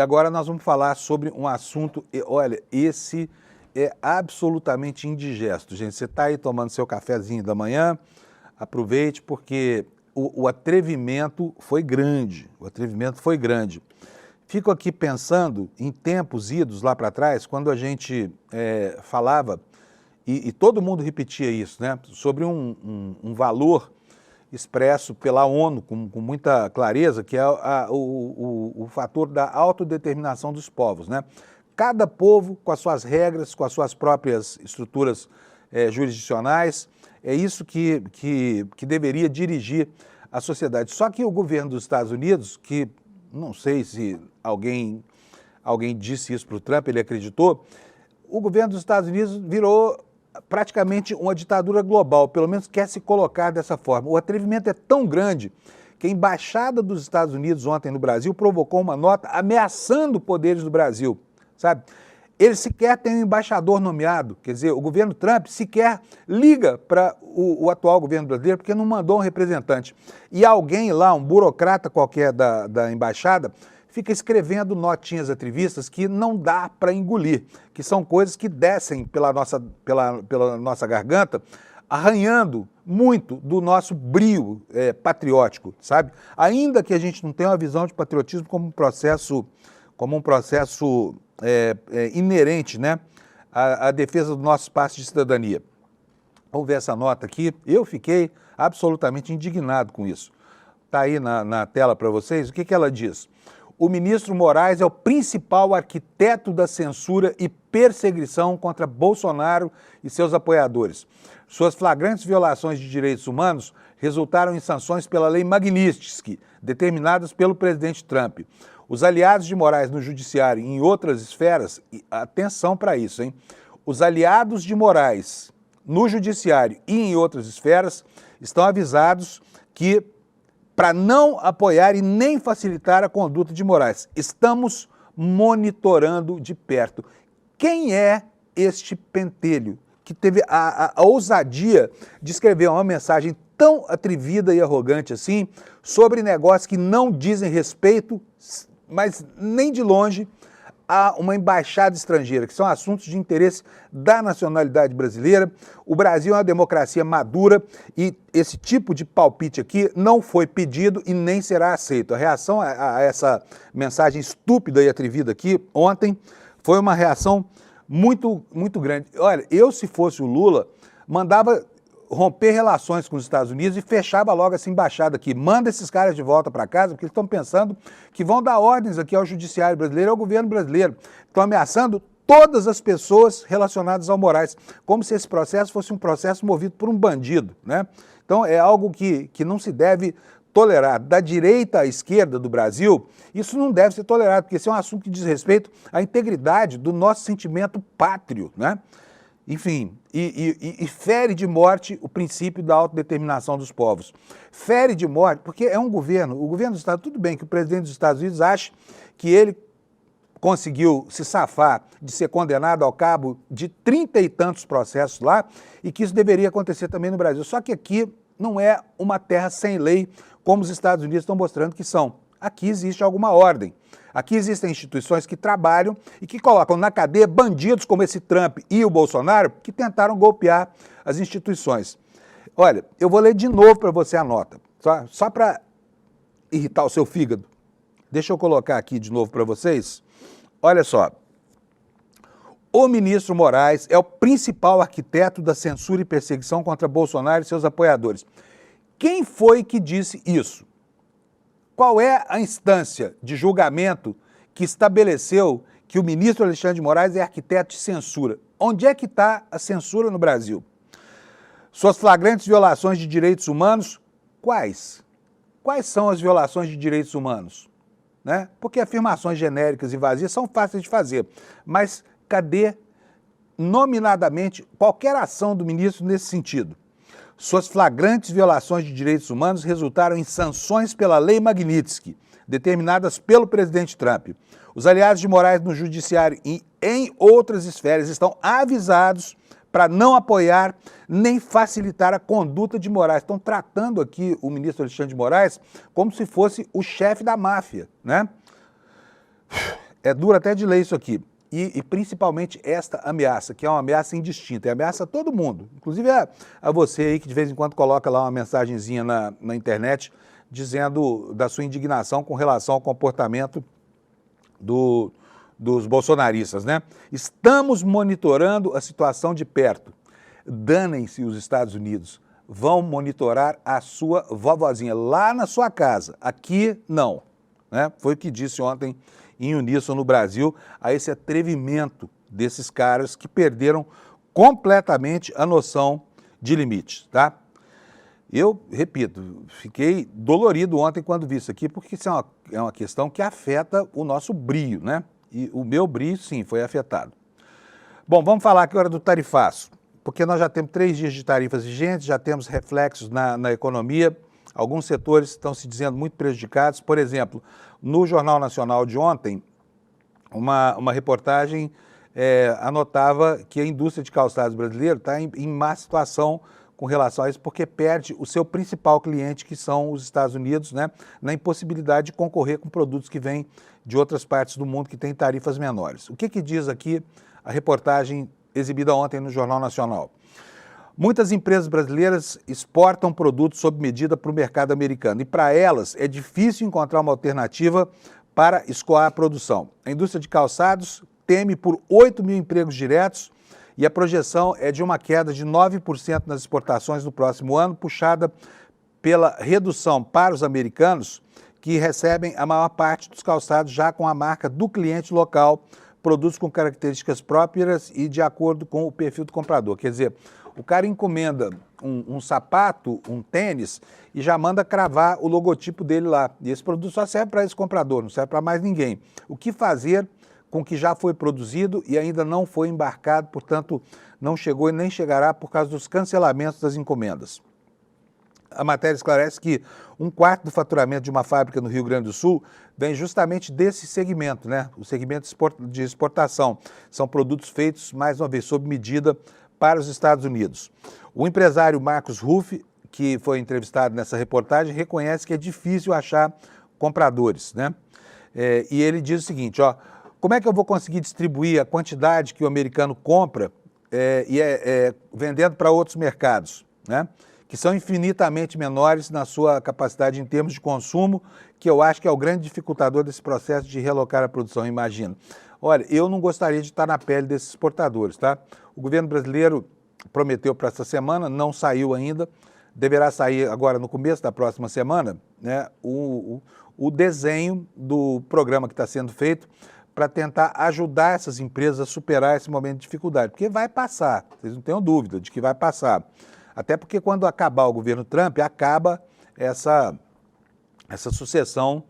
Speaker 1: agora nós vamos falar sobre um assunto, olha, esse é absolutamente indigesto, gente. Você está aí tomando seu cafezinho da manhã, aproveite porque o atrevimento foi grande, Fico aqui pensando em tempos idos lá para trás, quando a gente falava, e todo mundo repetia isso, né, sobre um valor expresso pela ONU com muita clareza, que é o fator da autodeterminação dos povos, né? Cada povo com as suas regras, com as suas próprias estruturas jurisdicionais. É isso que deveria dirigir a sociedade. Só que o governo dos Estados Unidos, que não sei se alguém disse isso para o Trump, ele acreditou, o governo dos Estados Unidos virou praticamente uma ditadura global, pelo menos quer se colocar dessa forma. O atrevimento é tão grande que a Embaixada dos Estados Unidos ontem no Brasil provocou uma nota ameaçando poderes do Brasil, sabe? Eles sequer têm um embaixador nomeado, quer dizer, o governo Trump sequer liga para o atual governo brasileiro porque não mandou um representante. E alguém lá, um burocrata qualquer da embaixada, fica escrevendo notinhas atrevistas que não dá para engolir, que são coisas que descem pela nossa garganta, arranhando muito do nosso brio patriótico, sabe? Ainda que a gente não tenha uma visão de patriotismo como um processo inerente, né, à defesa do nosso espaço de cidadania. Vamos ver essa nota aqui. Eu fiquei absolutamente indignado com isso. Está aí na tela para vocês. O que ela diz? O ministro Moraes é o principal arquiteto da censura e perseguição contra Bolsonaro e seus apoiadores. Suas flagrantes violações de direitos humanos resultaram em sanções pela Lei Magnitsky, determinadas pelo presidente Trump. Os aliados de Moraes no judiciário e em outras esferas, atenção para isso, hein? Os aliados de Moraes no judiciário e em outras esferas estão avisados que para não apoiar e nem facilitar a conduta de Moraes. Estamos monitorando de perto. Quem é este pentelho que teve a ousadia de escrever uma mensagem tão atrevida e arrogante assim sobre negócios que não dizem respeito, mas nem de longe, a uma embaixada estrangeira, que são assuntos de interesse da nacionalidade brasileira? O Brasil é uma democracia madura e esse tipo de palpite aqui não foi pedido e nem será aceito. A reação a essa mensagem estúpida e atrevida aqui ontem foi uma reação muito, muito grande. Olha, eu, se fosse o Lula, mandava romper relações com os Estados Unidos e fechava logo essa embaixada aqui. Manda esses caras de volta para casa, porque eles estão pensando que vão dar ordens aqui ao judiciário brasileiro, ao governo brasileiro. Estão ameaçando todas as pessoas relacionadas ao Moraes, como se esse processo fosse um processo movido por um bandido, né? Então é algo que não se deve tolerar. Da direita à esquerda do Brasil, isso não deve ser tolerado, porque esse é um assunto que diz respeito à integridade do nosso sentimento pátrio, né? Enfim, e fere de morte o princípio da autodeterminação dos povos. Fere de morte, porque é um governo, o governo dos Estados Unidos, tudo bem que o presidente dos Estados Unidos acha que ele conseguiu se safar de ser condenado ao cabo de 30 e tantos processos lá e que isso deveria acontecer também no Brasil. Só que aqui não é uma terra sem lei, como os Estados Unidos estão mostrando que são. Aqui existe alguma ordem. Aqui existem instituições que trabalham e que colocam na cadeia bandidos como esse Trump e o Bolsonaro que tentaram golpear as instituições. Olha, eu vou ler de novo para você a nota, só para irritar o seu fígado. Deixa eu colocar aqui de novo para vocês. Olha só. O ministro Moraes é o principal arquiteto da censura e perseguição contra Bolsonaro e seus apoiadores. Quem foi que disse isso? Qual é a instância de julgamento que estabeleceu que o ministro Alexandre de Moraes é arquiteto de censura? Onde é que está a censura no Brasil? Suas flagrantes violações de direitos humanos, quais? Quais são as violações de direitos humanos? Né? Porque afirmações genéricas e vazias são fáceis de fazer, mas cadê nominadamente qualquer ação do ministro nesse sentido? Suas flagrantes violações de direitos humanos resultaram em sanções pela Lei Magnitsky, determinadas pelo presidente Trump. Os aliados de Moraes no judiciário e em outras esferas estão avisados para não apoiar nem facilitar a conduta de Moraes. Estão tratando aqui o ministro Alexandre de Moraes como se fosse o chefe da máfia, né? É duro até de ler isso aqui. E principalmente esta ameaça, que é uma ameaça indistinta, é ameaça a todo mundo, inclusive a você aí que de vez em quando coloca lá uma mensagenzinha na internet dizendo da sua indignação com relação ao comportamento dos bolsonaristas, né? Estamos monitorando a situação de perto. Danem-se os Estados Unidos, vão monitorar a sua vovozinha lá na sua casa, aqui não, né? Foi o que disse ontem em uníssono no Brasil a esse atrevimento desses caras que perderam completamente a noção de limites, tá? Eu, repito, fiquei dolorido ontem quando vi isso aqui, porque isso é uma questão que afeta o nosso brio, né? E o meu brio, sim, foi afetado. Bom, vamos falar agora do tarifaço, porque nós já temos 3 dias de tarifas vigentes, já temos reflexos na economia, alguns setores estão se dizendo muito prejudicados. Por exemplo, no Jornal Nacional de ontem, uma reportagem anotava que a indústria de calçados brasileira está em má situação com relação a isso, porque perde o seu principal cliente, que são os Estados Unidos, né, na impossibilidade de concorrer com produtos que vêm de outras partes do mundo que têm tarifas menores. O que diz aqui a reportagem exibida ontem no Jornal Nacional? Muitas empresas brasileiras exportam produtos sob medida para o mercado americano e para elas é difícil encontrar uma alternativa para escoar a produção. A indústria de calçados teme por 8 mil empregos diretos e a projeção é de uma queda de 9% nas exportações no próximo ano, puxada pela redução para os americanos, que recebem a maior parte dos calçados já com a marca do cliente local, produtos com características próprias e de acordo com o perfil do comprador. Quer dizer, o cara encomenda um sapato, um tênis, e já manda cravar o logotipo dele lá. E esse produto só serve para esse comprador, não serve para mais ninguém. O que fazer com o que já foi produzido e ainda não foi embarcado, portanto, não chegou e nem chegará por causa dos cancelamentos das encomendas? A matéria esclarece que 1/4 do faturamento de uma fábrica no Rio Grande do Sul vem justamente desse segmento, né? O segmento de exportação. São produtos feitos, mais uma vez, sob medida para os Estados Unidos. O empresário Marcos Ruff, que foi entrevistado nessa reportagem, reconhece que é difícil achar compradores, né? E ele diz o seguinte, ó: como é que eu vou conseguir distribuir a quantidade que o americano compra vendendo para outros mercados, né? Que são infinitamente menores na sua capacidade em termos de consumo, que eu acho que é o grande dificultador desse processo de realocar a produção, imagino. Olha, eu não gostaria de estar na pele desses exportadores, tá? O governo brasileiro prometeu para essa semana, não saiu ainda, deverá sair agora no começo da próxima semana, né, o desenho do programa que está sendo feito para tentar ajudar essas empresas a superar esse momento de dificuldade, porque vai passar, vocês não tenham dúvida de que vai passar. Até porque quando acabar o governo Trump, acaba essa sucessão,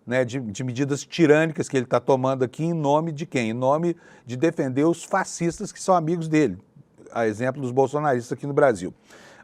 Speaker 1: né, de medidas tirânicas que ele está tomando aqui em nome de quem? Em nome de defender os fascistas que são amigos dele, a exemplo dos bolsonaristas aqui no Brasil.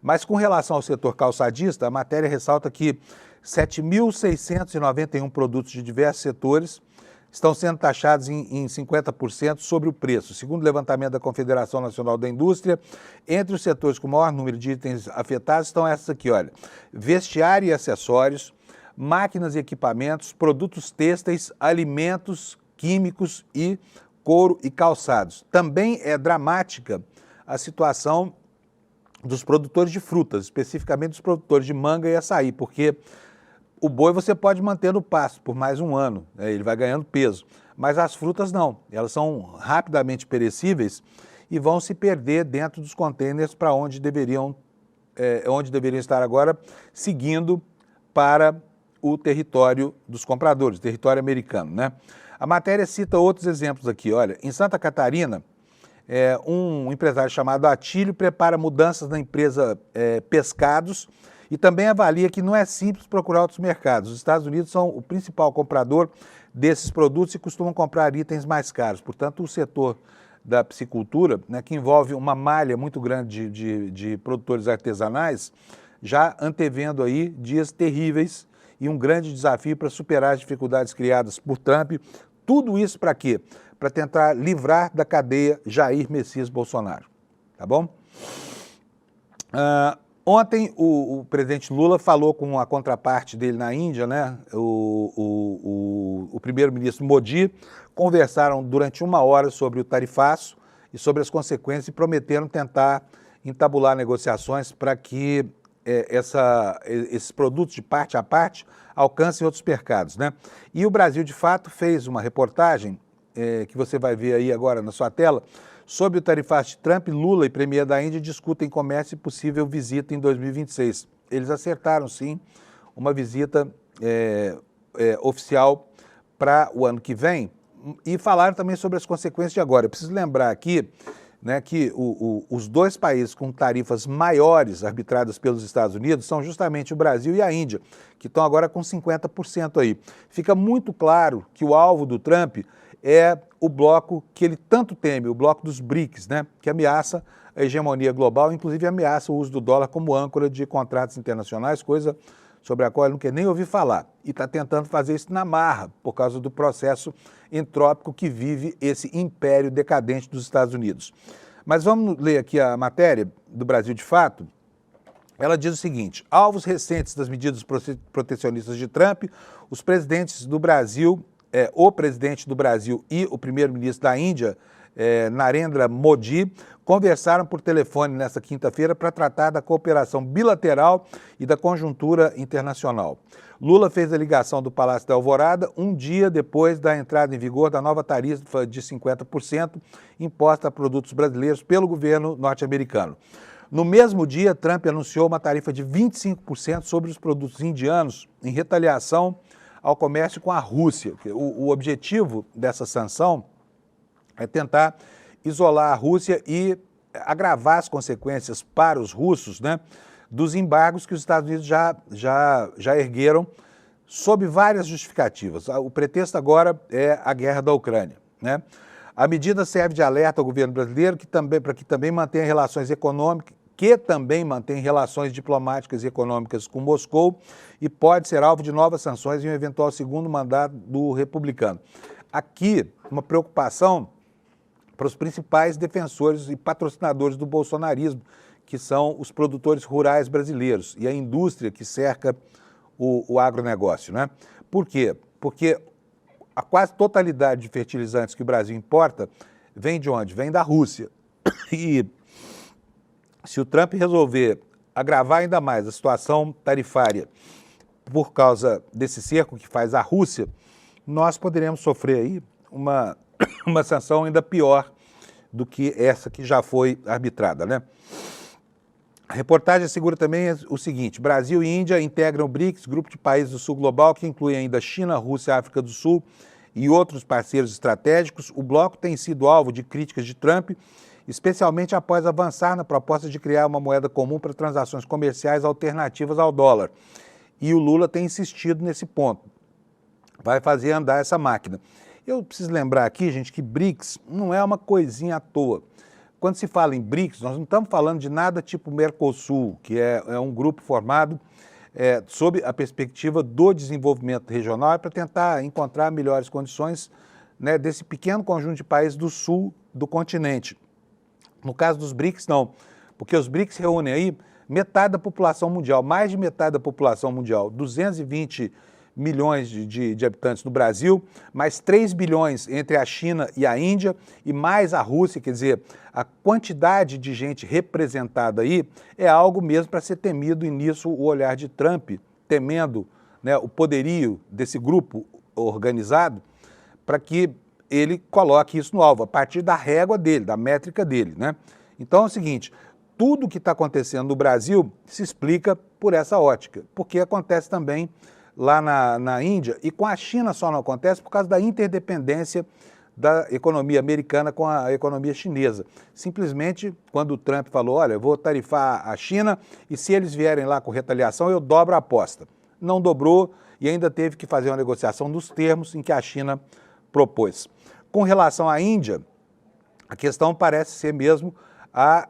Speaker 1: Mas com relação ao setor calçadista, a matéria ressalta que 7.691 produtos de diversos setores estão sendo taxados em 50% sobre o preço. Segundo o levantamento da Confederação Nacional da Indústria, entre os setores com maior número de itens afetados estão essas aqui, olha: vestiário e acessórios, máquinas e equipamentos, produtos têxteis, alimentos, químicos e couro e calçados. Também é dramática a situação dos produtores de frutas, especificamente dos produtores de manga e açaí, porque o boi você pode manter no pasto por mais um ano, né? Ele vai ganhando peso, mas as frutas não, elas são rapidamente perecíveis e vão se perder dentro dos contêineres para onde deveriam estar agora, seguindo para o território dos compradores, território americano, né? A matéria cita outros exemplos aqui, olha: em Santa Catarina, um empresário chamado Atílio prepara mudanças na empresa Pescados e também avalia que não é simples procurar outros mercados. Os Estados Unidos são o principal comprador desses produtos e costumam comprar itens mais caros. Portanto, o setor da piscicultura, né, que envolve uma malha muito grande de produtores artesanais, já antevendo aí dias terríveis e um grande desafio para superar as dificuldades criadas por Trump. Tudo isso para quê? Para tentar livrar da cadeia Jair Messias Bolsonaro, tá bom? Ontem o presidente Lula falou com a contraparte dele na Índia, né? O primeiro-ministro Modi. Conversaram durante 1 hora sobre o tarifaço e sobre as consequências e prometeram tentar entabular negociações para que esses produtos de parte a parte alcancem outros mercados, né? E o Brasil, de fato, fez uma reportagem que você vai ver aí agora na sua tela, sobre o tarifaço de Trump. Lula e premier da Índia discutem comércio e possível visita em 2026. Eles acertaram, sim, uma visita oficial para o ano que vem e falaram também sobre as consequências de agora. Eu preciso lembrar aqui né, que os dois países com tarifas maiores arbitradas pelos Estados Unidos são justamente o Brasil e a Índia, que estão agora com 50% aí. Fica muito claro que o alvo do Trump é o bloco que ele tanto teme, o bloco dos BRICS, né, que ameaça a hegemonia global, inclusive ameaça o uso do dólar como âncora de contratos internacionais, coisa sobre a qual ele não quer nem ouvir falar. E está tentando fazer isso na marra, por causa do processo entrópico que vive esse império decadente dos Estados Unidos. Mas vamos ler aqui a matéria do Brasil de Fato. Ela diz o seguinte: alvos recentes das medidas protecionistas de Trump, os presidentes do Brasil, o presidente do Brasil e o primeiro-ministro da Índia, Narendra Modi, conversaram por telefone nesta quinta-feira para tratar da cooperação bilateral e da conjuntura internacional. Lula fez a ligação do Palácio da Alvorada um dia depois da entrada em vigor da nova tarifa de 50% imposta a produtos brasileiros pelo governo norte-americano. No mesmo dia, Trump anunciou uma tarifa de 25% sobre os produtos indianos em retaliação ao comércio com a Rússia. O objetivo dessa sanção é tentar isolar a Rússia e agravar as consequências para os russos, né, dos embargos que os Estados Unidos já ergueram sob várias justificativas. O pretexto agora é a guerra da Ucrânia, né? A medida serve de alerta ao governo brasileiro para que também mantenha relações econômicas, que também mantém relações diplomáticas e econômicas com Moscou e pode ser alvo de novas sanções em um eventual segundo mandato do republicano. Aqui, uma preocupação para os principais defensores e patrocinadores do bolsonarismo, que são os produtores rurais brasileiros e a indústria que cerca o agronegócio, né? Por quê? Porque a quase totalidade de fertilizantes que o Brasil importa vem de onde? Vem da Rússia. E se o Trump resolver agravar ainda mais a situação tarifária por causa desse cerco que faz a Rússia, nós poderemos sofrer aí uma sanção ainda pior do que essa que já foi arbitrada, né? A reportagem assegura também o seguinte: Brasil e Índia integram o BRICS, grupo de países do sul global, que inclui ainda China, Rússia, África do Sul e outros parceiros estratégicos. O bloco tem sido alvo de críticas de Trump, especialmente após avançar na proposta de criar uma moeda comum para transações comerciais alternativas ao dólar. E o Lula tem insistido nesse ponto. Vai fazer andar essa máquina. Eu preciso lembrar aqui, gente, que BRICS não é uma coisinha à toa. Quando se fala em BRICS, nós não estamos falando de nada tipo Mercosul, que é um grupo formado sob a perspectiva do desenvolvimento regional para tentar encontrar melhores condições, né, desse pequeno conjunto de países do sul do continente. No caso dos BRICS, não, porque os BRICS reúnem aí metade da população mundial, mais de metade da população mundial, 220 milhões de habitantes no Brasil, mais 3 bilhões entre a China e a Índia e mais a Rússia, quer dizer, a quantidade de gente representada aí é algo mesmo para ser temido, e nisso o olhar de Trump, temendo, né, o poderio desse grupo organizado, para que ele coloque isso no alvo, a partir da régua dele, da métrica dele, né? Então é o seguinte: tudo o que está acontecendo no Brasil se explica por essa ótica, porque acontece também lá na Índia, e com a China só não acontece por causa da interdependência da economia americana com a economia chinesa. Simplesmente, quando o Trump falou, olha, eu vou tarifar a China e se eles vierem lá com retaliação, eu dobro a aposta. Não dobrou e ainda teve que fazer uma negociação dos termos em que a China propôs. Com relação à Índia, a questão parece ser mesmo a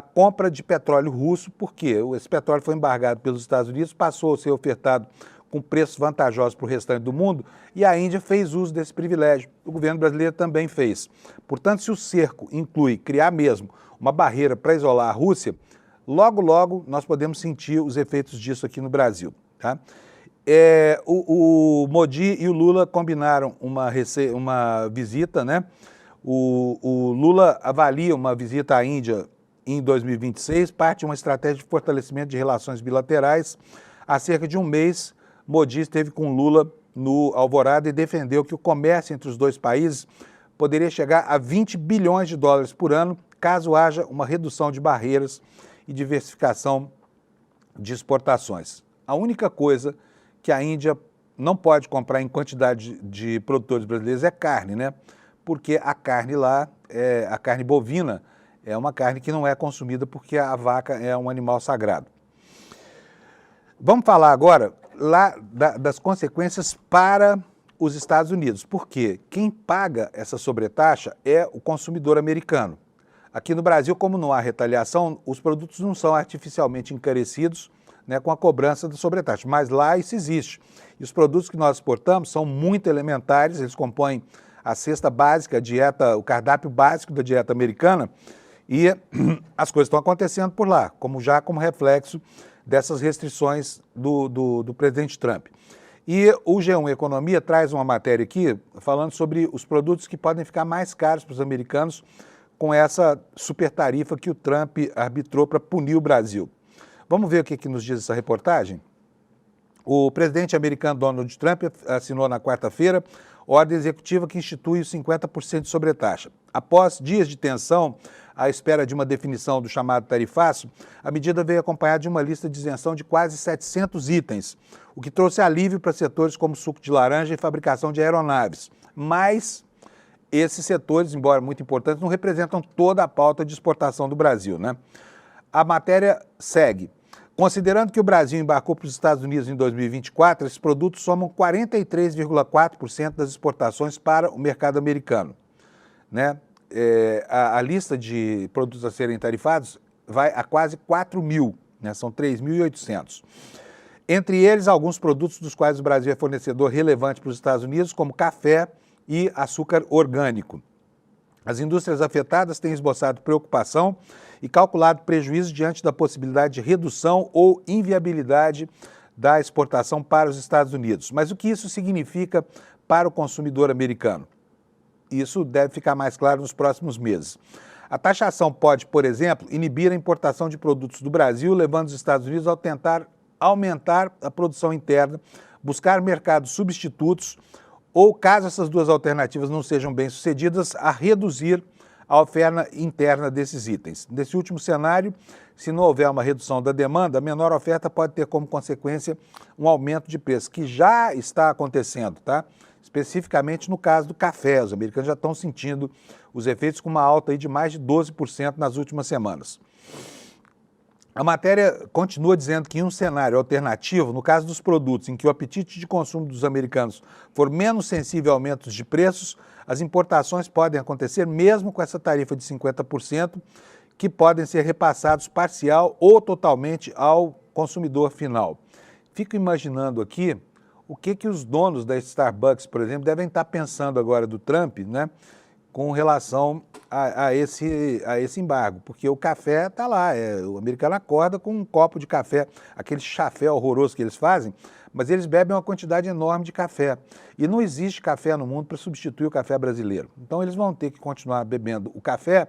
Speaker 1: compra de petróleo russo, porque esse petróleo foi embargado pelos Estados Unidos, passou a ser ofertado com preços vantajosos para o restante do mundo, e a Índia fez uso desse privilégio. O governo brasileiro também fez. Portanto, se o cerco inclui criar mesmo uma barreira para isolar a Rússia, logo, logo nós podemos sentir os efeitos disso aqui no Brasil, tá? O Modi e o Lula combinaram uma visita, né? O Lula avalia uma visita à Índia em 2026, parte de uma estratégia de fortalecimento de relações bilaterais. Há cerca de um mês, Modi esteve com Lula no Alvorada e defendeu que o comércio entre os dois países poderia chegar a 20 bilhões de dólares por ano, caso haja uma redução de barreiras e diversificação de exportações. A única coisa que a Índia não pode comprar em quantidade de produtores brasileiros é carne, né? Porque a carne lá, a carne bovina, é uma carne que não é consumida porque a vaca é um animal sagrado. Vamos falar agora lá das consequências para os Estados Unidos, porque quem paga essa sobretaxa é o consumidor americano. Aqui no Brasil, como não há retaliação, os produtos não são artificialmente encarecidos, né, com a cobrança da sobretaxa, mas lá isso existe. E os produtos que nós exportamos são muito elementares, eles compõem a cesta básica, a dieta, o cardápio básico da dieta americana, e as coisas estão acontecendo por lá, como reflexo dessas restrições do presidente Trump. E o G1 Economia traz uma matéria aqui falando sobre os produtos que podem ficar mais caros para os americanos com essa super tarifa que o Trump arbitrou para punir o Brasil. Vamos ver o que nos diz essa reportagem? O presidente americano Donald Trump assinou na quarta-feira ordem executiva que institui os 50% de sobretaxa. Após dias de tensão, à espera de uma definição do chamado tarifaço, a medida veio acompanhada de uma lista de isenção de quase 700 itens, o que trouxe alívio para setores como suco de laranja e fabricação de aeronaves. Mas esses setores, embora muito importantes, não representam toda a pauta de exportação do Brasil, né? A matéria segue. Considerando que o Brasil embarcou para os Estados Unidos em 2024, esses produtos somam 43,4% das exportações para o mercado americano, né? A lista de produtos a serem tarifados vai a quase 4 mil, né? São 3.800. Entre eles, alguns produtos dos quais o Brasil é fornecedor relevante para os Estados Unidos, como café e açúcar orgânico. As indústrias afetadas têm esboçado preocupação e calculado prejuízo diante da possibilidade de redução ou inviabilidade da exportação para os Estados Unidos. Mas o que isso significa para o consumidor americano? Isso deve ficar mais claro nos próximos meses. A taxação pode, por exemplo, inibir a importação de produtos do Brasil, levando os Estados Unidos a tentar aumentar a produção interna, buscar mercados substitutos ou, caso essas duas alternativas não sejam bem-sucedidas, a reduzir a oferta interna desses itens. Nesse último cenário, se não houver uma redução da demanda, a menor oferta pode ter como consequência um aumento de preço, que já está acontecendo, tá? Especificamente no caso do café. Os americanos já estão sentindo os efeitos com uma alta aí de mais de 12% nas últimas semanas. A matéria continua dizendo que em um cenário alternativo, no caso dos produtos em que o apetite de consumo dos americanos for menos sensível a aumentos de preços, as importações podem acontecer mesmo com essa tarifa de 50%, que podem ser repassados parcial ou totalmente ao consumidor final. Fico imaginando aqui o que os donos da Starbucks, por exemplo, devem estar pensando agora do Trump, né, com relação a esse embargo, porque o café está lá, o americano acorda com um copo de café, aquele chafé horroroso que eles fazem, mas eles bebem uma quantidade enorme de café. E não existe café no mundo para substituir o café brasileiro. Então eles vão ter que continuar bebendo o café,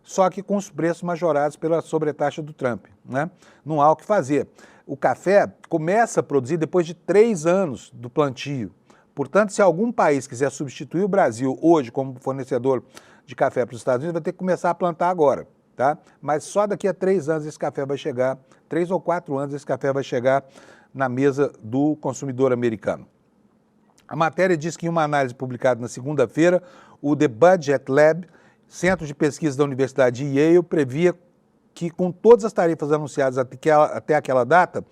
Speaker 1: só que com os preços majorados pela sobretaxa do Trump, né? Não há o que fazer. O café começa a produzir depois de 3 anos do plantio. Portanto, se algum país quiser substituir o Brasil hoje como fornecedor de café para os Estados Unidos, vai ter que começar a plantar agora, tá? Mas só daqui a 3 anos esse café vai chegar, 3 ou 4 anos esse café vai chegar na mesa do consumidor americano. A matéria diz que em uma análise publicada na segunda-feira, o The Budget Lab, centro de pesquisa da Universidade de Yale, previa que com todas as tarifas anunciadas até aquela data,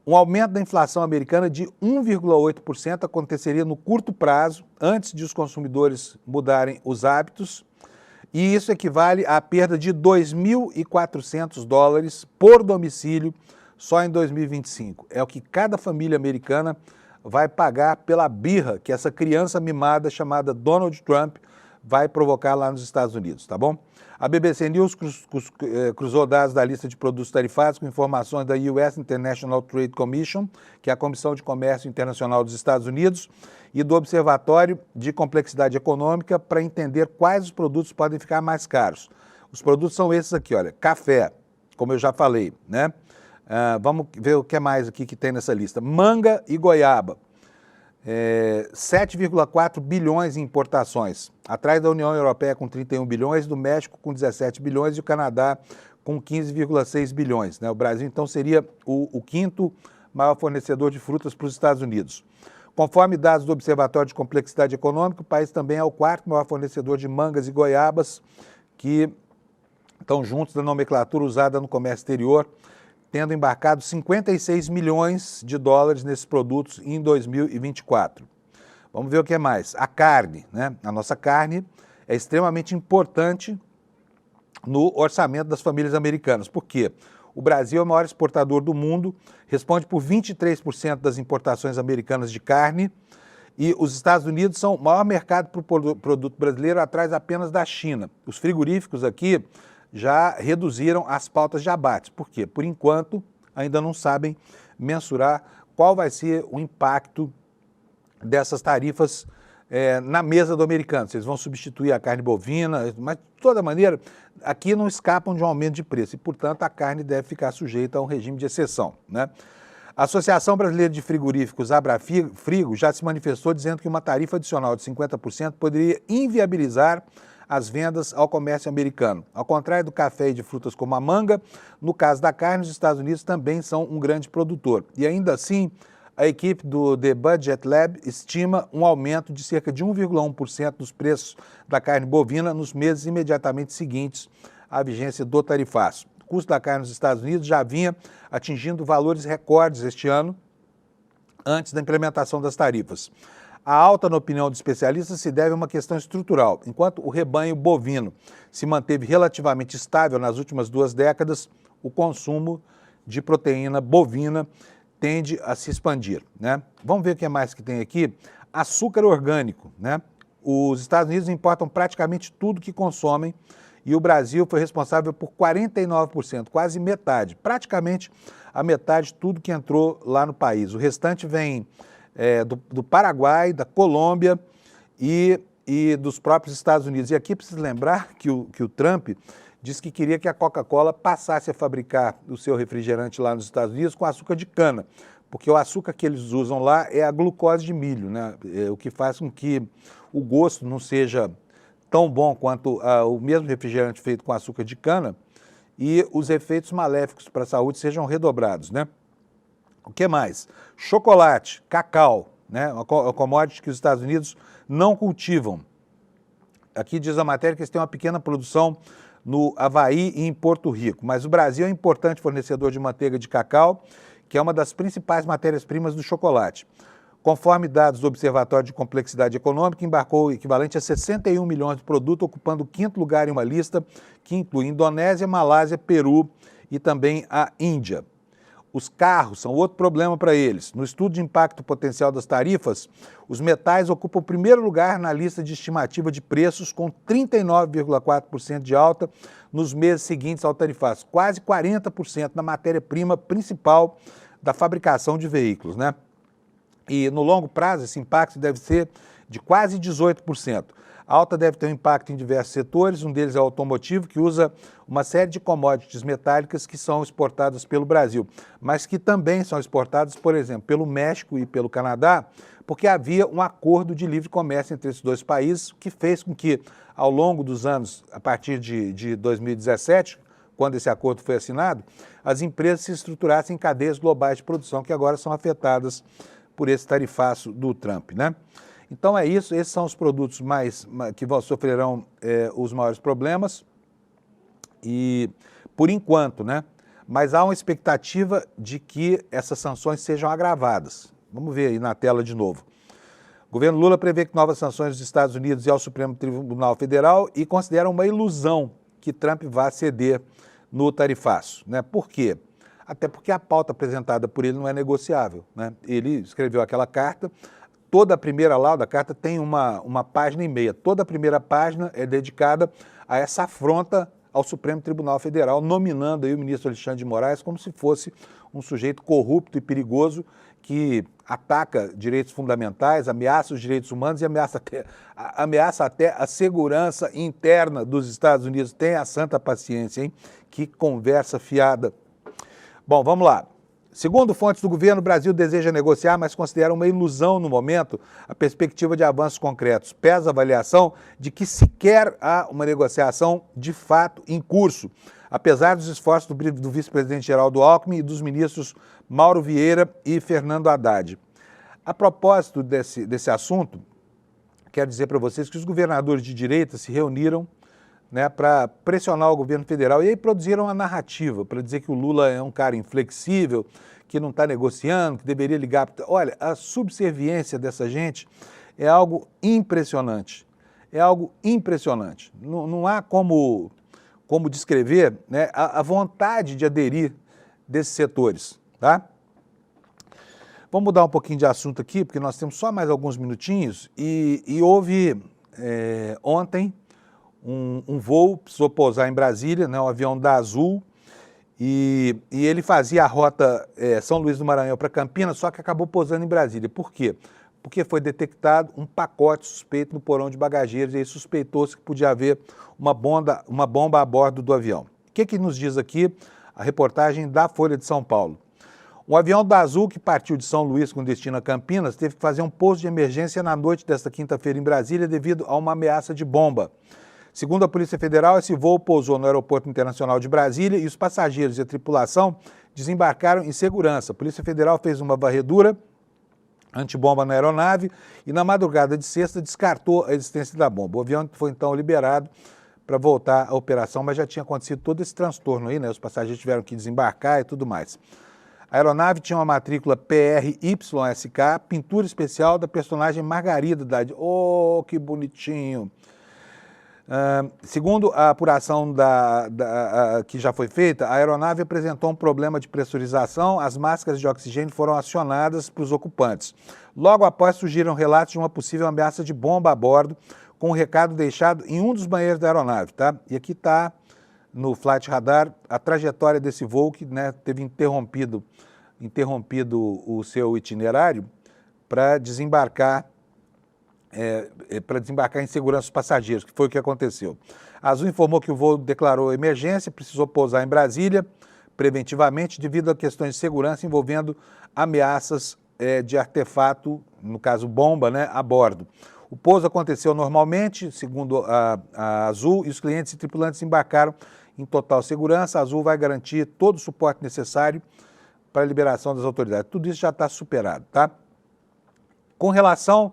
Speaker 1: um aumento da inflação americana de 1,8% aconteceria no curto prazo, antes de os consumidores mudarem os hábitos, e isso equivale à perda de $2.400 por domicílio só em 2025. É o que cada família americana vai pagar pela birra que essa criança mimada chamada Donald Trump vai provocar lá nos Estados Unidos, tá bom? A BBC News cruzou dados da lista de produtos tarifados com informações da US International Trade Commission, que é a Comissão de Comércio Internacional dos Estados Unidos, e do Observatório de Complexidade Econômica para entender quais os produtos podem ficar mais caros. Os produtos são esses aqui, olha, café, como eu já falei, né? Vamos ver o que mais aqui que tem nessa lista. Manga e goiaba. 7,4 bilhões em importações, atrás da União Europeia com 31 bilhões, do México com 17 bilhões e o Canadá com 15,6 bilhões. Né? O Brasil, então, seria o quinto maior fornecedor de frutas para os Estados Unidos. Conforme dados do Observatório de Complexidade Econômica, o país também é o quarto maior fornecedor de mangas e goiabas, que estão juntos da nomenclatura usada no comércio exterior, tendo embarcado 56 milhões de dólares nesses produtos em 2024. Vamos ver o que mais. A carne, né? A nossa carne é extremamente importante no orçamento das famílias americanas. Por quê? O Brasil é o maior exportador do mundo, responde por 23% das importações americanas de carne, e os Estados Unidos são o maior mercado para o produto brasileiro, atrás apenas da China. Os frigoríficos aqui já reduziram as pautas de abates. Por quê? Por enquanto, ainda não sabem mensurar qual vai ser o impacto dessas tarifas na mesa do americano. Vocês vão substituir a carne bovina, mas de toda maneira, aqui não escapam de um aumento de preço e, portanto, a carne deve ficar sujeita a um regime de exceção, né? A Associação Brasileira de Frigoríficos, Abrafrigo, já se manifestou dizendo que uma tarifa adicional de 50% poderia inviabilizar as vendas ao comércio americano. Ao contrário do café e de frutas como a manga, no caso da carne, os Estados Unidos também são um grande produtor. E ainda assim, a equipe do The Budget Lab estima um aumento de cerca de 1,1% dos preços da carne bovina nos meses imediatamente seguintes à vigência do tarifaço. O custo da carne nos Estados Unidos já vinha atingindo valores recordes este ano, antes da implementação das tarifas. A alta, na opinião de especialistas, se deve a uma questão estrutural. Enquanto o rebanho bovino se manteve relativamente estável nas últimas 2 décadas, o consumo de proteína bovina tende a se expandir, né? Vamos ver o que mais que tem aqui. Açúcar orgânico, né? Os Estados Unidos importam praticamente tudo que consomem e o Brasil foi responsável por 49%, quase metade, praticamente a metade de tudo que entrou lá no país. O restante vem do Paraguai, da Colômbia e dos próprios Estados Unidos. E aqui precisa lembrar que o Trump disse que queria que a Coca-Cola passasse a fabricar o seu refrigerante lá nos Estados Unidos com açúcar de cana, porque o açúcar que eles usam lá é a glucose de milho, né? O que faz com que o gosto não seja tão bom quanto o mesmo refrigerante feito com açúcar de cana e os efeitos maléficos para a saúde sejam redobrados, né? O que mais? Chocolate, cacau, né? Uma commodity que os Estados Unidos não cultivam. Aqui diz a matéria que eles têm uma pequena produção no Havaí e em Porto Rico, mas o Brasil é um importante fornecedor de manteiga de cacau, que é uma das principais matérias-primas do chocolate. Conforme dados do Observatório de Complexidade Econômica, embarcou o equivalente a 61 milhões de produtos, ocupando o 5º lugar em uma lista que inclui Indonésia, Malásia, Peru e também a Índia. Os carros são outro problema para eles. No estudo de impacto potencial das tarifas, os metais ocupam o 1º lugar na lista de estimativa de preços, com 39,4% de alta nos meses seguintes ao tarifaço, quase 40% na matéria-prima principal da fabricação de veículos, né? E no longo prazo, esse impacto deve ser de quase 18%. A alta deve ter um impacto em diversos setores, um deles é o automotivo, que usa uma série de commodities metálicas que são exportadas pelo Brasil, mas que também são exportadas, por exemplo, pelo México e pelo Canadá, porque havia um acordo de livre comércio entre esses 2 países, que fez com que, ao longo dos anos, a partir de 2017, quando esse acordo foi assinado, as empresas se estruturassem em cadeias globais de produção, que agora são afetadas por esse tarifaço do Trump, né? Então é isso, esses são os produtos que sofrerão os maiores problemas e por enquanto, né? Mas há uma expectativa de que essas sanções sejam agravadas. Vamos ver aí na tela de novo. O governo Lula prevê que novas sanções dos Estados Unidos e ao Supremo Tribunal Federal e considera uma ilusão que Trump vá ceder no tarifaço, né? Por quê? Até porque a pauta apresentada por ele não é negociável, né? Ele escreveu aquela carta, toda a primeira lá da carta tem uma página e meia, toda a primeira página é dedicada a essa afronta ao Supremo Tribunal Federal, nominando aí o ministro Alexandre de Moraes como se fosse um sujeito corrupto e perigoso que ataca direitos fundamentais, ameaça os direitos humanos e ameaça até a segurança interna dos Estados Unidos. Tenha santa paciência, hein? Que conversa fiada. Bom, vamos lá. Segundo fontes do governo, o Brasil deseja negociar, mas considera uma ilusão no momento a perspectiva de avanços concretos. Pesa a avaliação de que sequer há uma negociação de fato em curso, apesar dos esforços do vice-presidente Geraldo Alckmin e dos ministros Mauro Vieira e Fernando Haddad. A propósito desse assunto, quero dizer para vocês que os governadores de direita se reuniram né, para pressionar o governo federal. E aí produziram uma narrativa para dizer que o Lula é um cara inflexível, que não está negociando, que deveria ligar. Olha, a subserviência dessa gente é algo impressionante. É algo impressionante. Não há como descrever, né, a vontade de aderir desses setores, tá? Vamos mudar um pouquinho de assunto aqui, porque nós temos só mais alguns minutinhos, e houve ontem um voo, precisou pousar em Brasília, né, um avião da Azul, e ele fazia a rota São Luís do Maranhão para Campinas, só que acabou pousando em Brasília. Por quê? Porque foi detectado um pacote suspeito no porão de bagageiros, e aí suspeitou-se que podia haver uma bomba a bordo do avião. O que nos diz aqui a reportagem da Folha de São Paulo? Um avião da Azul que partiu de São Luís com destino a Campinas teve que fazer um pouso de emergência na noite desta quinta-feira em Brasília devido a uma ameaça de bomba. Segundo a Polícia Federal, esse voo pousou no Aeroporto Internacional de Brasília e os passageiros e a tripulação desembarcaram em segurança. A Polícia Federal fez uma varredura antibomba na aeronave e na madrugada de sexta descartou a existência da bomba. O avião foi então liberado para voltar à operação, mas já tinha acontecido todo esse transtorno aí, né? Os passageiros tiveram que desembarcar e tudo mais. A aeronave tinha uma matrícula PRYSK, pintura especial da personagem Margarida. Oh, que bonitinho! Segundo a apuração que já foi feita, a aeronave apresentou um problema de pressurização, as máscaras de oxigênio foram acionadas para os ocupantes. Logo após surgiram relatos de uma possível ameaça de bomba a bordo, com um recado deixado em um dos banheiros da aeronave, tá? E aqui está no Flight Radar a trajetória desse voo que, né, teve interrompido o seu itinerário para desembarcar em segurança os passageiros, que foi o que aconteceu. A Azul informou que o voo declarou emergência, precisou pousar em Brasília preventivamente devido a questões de segurança envolvendo ameaças de artefato, no caso bomba, né, a bordo. O pouso aconteceu normalmente, segundo a Azul, e os clientes e tripulantes embarcaram em total segurança. A Azul vai garantir todo o suporte necessário para a liberação das autoridades. Tudo isso já está superado, tá? Com relação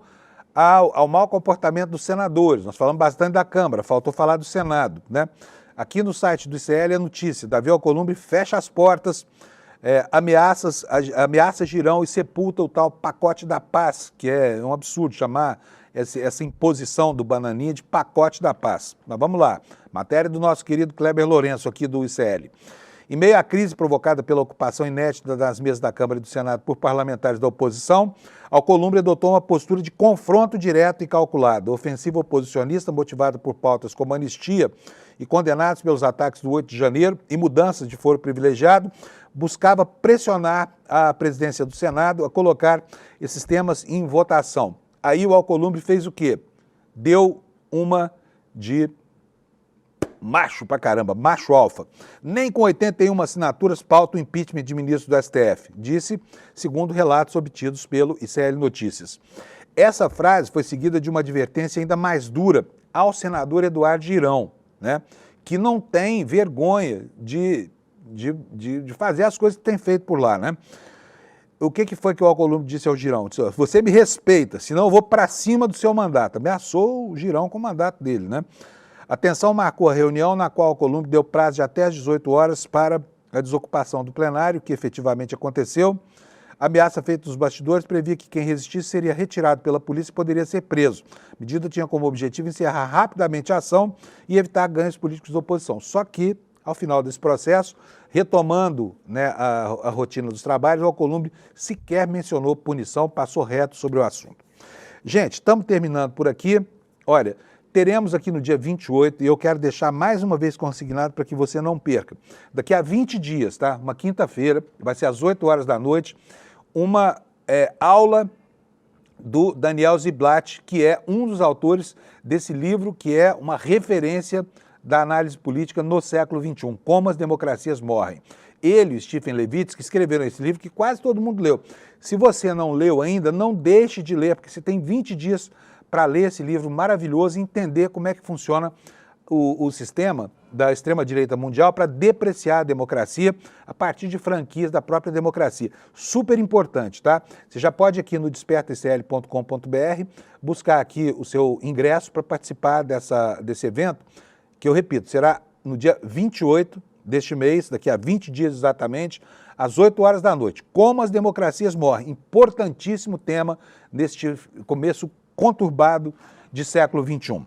Speaker 1: ao mau comportamento dos senadores, nós falamos bastante da Câmara, faltou falar do Senado, né? Aqui no site do ICL a notícia: Davi Alcolumbre fecha as portas, ameaça Girão e sepulta o tal pacote da paz, que é um absurdo chamar essa imposição do Bananinha de pacote da paz. Mas vamos lá, matéria do nosso querido Kleber Lourenço aqui do ICL. Em meio à crise provocada pela ocupação inédita das mesas da Câmara e do Senado por parlamentares da oposição, Alcolumbre adotou uma postura de confronto direto e calculado. A ofensiva oposicionista, motivada por pautas como anistia e condenados pelos ataques do 8 de janeiro e mudanças de foro privilegiado, buscava pressionar a presidência do Senado a colocar esses temas em votação. Aí o Alcolumbre fez o quê? Deu uma de macho pra caramba, macho alfa. Nem com 81 assinaturas pauta o impeachment de ministro do STF, disse, segundo relatos obtidos pelo ICL Notícias. Essa frase foi seguida de uma advertência ainda mais dura ao senador Eduardo Girão, né, que não tem vergonha de fazer as coisas que tem feito por lá, né? O que foi que o Alcolumbre disse ao Girão? Disse: você me respeita, senão eu vou para cima do seu mandato. Ameaçou o Girão com o mandato dele, né? A tensão marcou a reunião na qual o Alcolumbre deu prazo de até às 18 horas para a desocupação do plenário, que efetivamente aconteceu. A ameaça feita nos bastidores previa que quem resistisse seria retirado pela polícia e poderia ser preso. A medida tinha como objetivo encerrar rapidamente a ação e evitar ganhos políticos da oposição. Só que, ao final desse processo, retomando, né, a rotina dos trabalhos, o Alcolumbre sequer mencionou punição, passou reto sobre o assunto. Gente, estamos terminando por aqui. Olha, teremos aqui no dia 28, e eu quero deixar mais uma vez consignado para que você não perca. Daqui a 20 dias, tá? Uma quinta-feira, vai ser às 8 horas da noite, uma aula do Daniel Ziblatt, que é um dos autores desse livro, que é uma referência da análise política no século XXI, Como as Democracias Morrem. Ele e Stephen Levitsky escreveram esse livro que quase todo mundo leu. Se você não leu ainda, não deixe de ler, porque você tem 20 dias para ler esse livro maravilhoso e entender como é que funciona o sistema da extrema-direita mundial para depreciar a democracia a partir de franquias da própria democracia. Super importante, tá? Você já pode aqui no despertaicl.com.br buscar aqui o seu ingresso para participar desse evento, que eu repito, será no dia 28 deste mês, daqui a 20 dias exatamente, às 8 horas da noite. Como as democracias morrem. Importantíssimo tema neste começo conturbado de século XXI.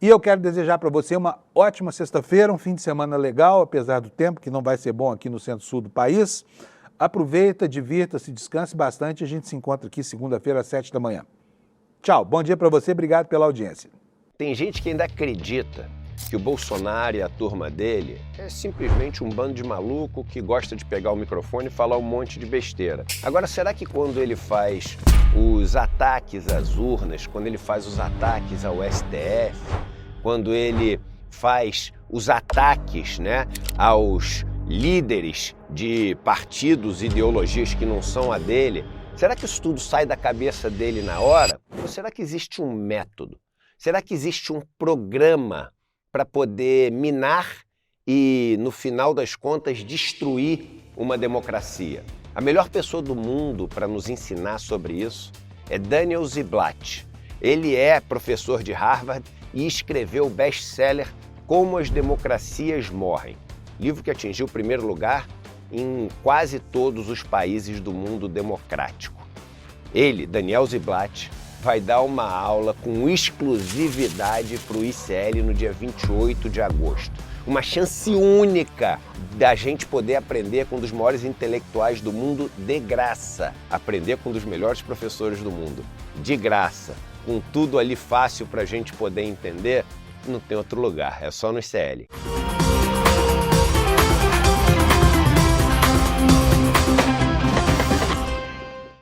Speaker 1: E eu quero desejar para você uma ótima sexta-feira, um fim de semana legal, apesar do tempo, que não vai ser bom aqui no centro-sul do país. Aproveita, divirta-se, descanse bastante. A gente se encontra aqui segunda-feira às 7 da manhã. Tchau, bom dia para você, obrigado pela audiência.
Speaker 4: Tem gente que ainda acredita que o Bolsonaro e a turma dele é simplesmente um bando de maluco que gosta de pegar o microfone e falar um monte de besteira. Agora, será que quando ele faz os ataques às urnas, quando ele faz os ataques ao STF, quando ele faz os ataques, aos líderes de partidos, ideologias que não são a dele, será que isso tudo sai da cabeça dele na hora? Ou será que existe um método? Será que existe um programa para poder minar e, no final das contas, destruir uma democracia? A melhor pessoa do mundo para nos ensinar sobre isso é Daniel Ziblatt. Ele é professor de Harvard e escreveu o best-seller Como as Democracias Morrem, livro que atingiu o primeiro lugar em quase todos os países do mundo democrático. Ele, Daniel Ziblatt, vai dar uma aula com exclusividade para o ICL no dia 28 de agosto. Uma chance única da gente poder aprender com um dos maiores intelectuais do mundo de graça. Aprender com um dos melhores professores do mundo, de graça. Com tudo ali fácil para a gente poder entender, não tem outro lugar, é só no ICL.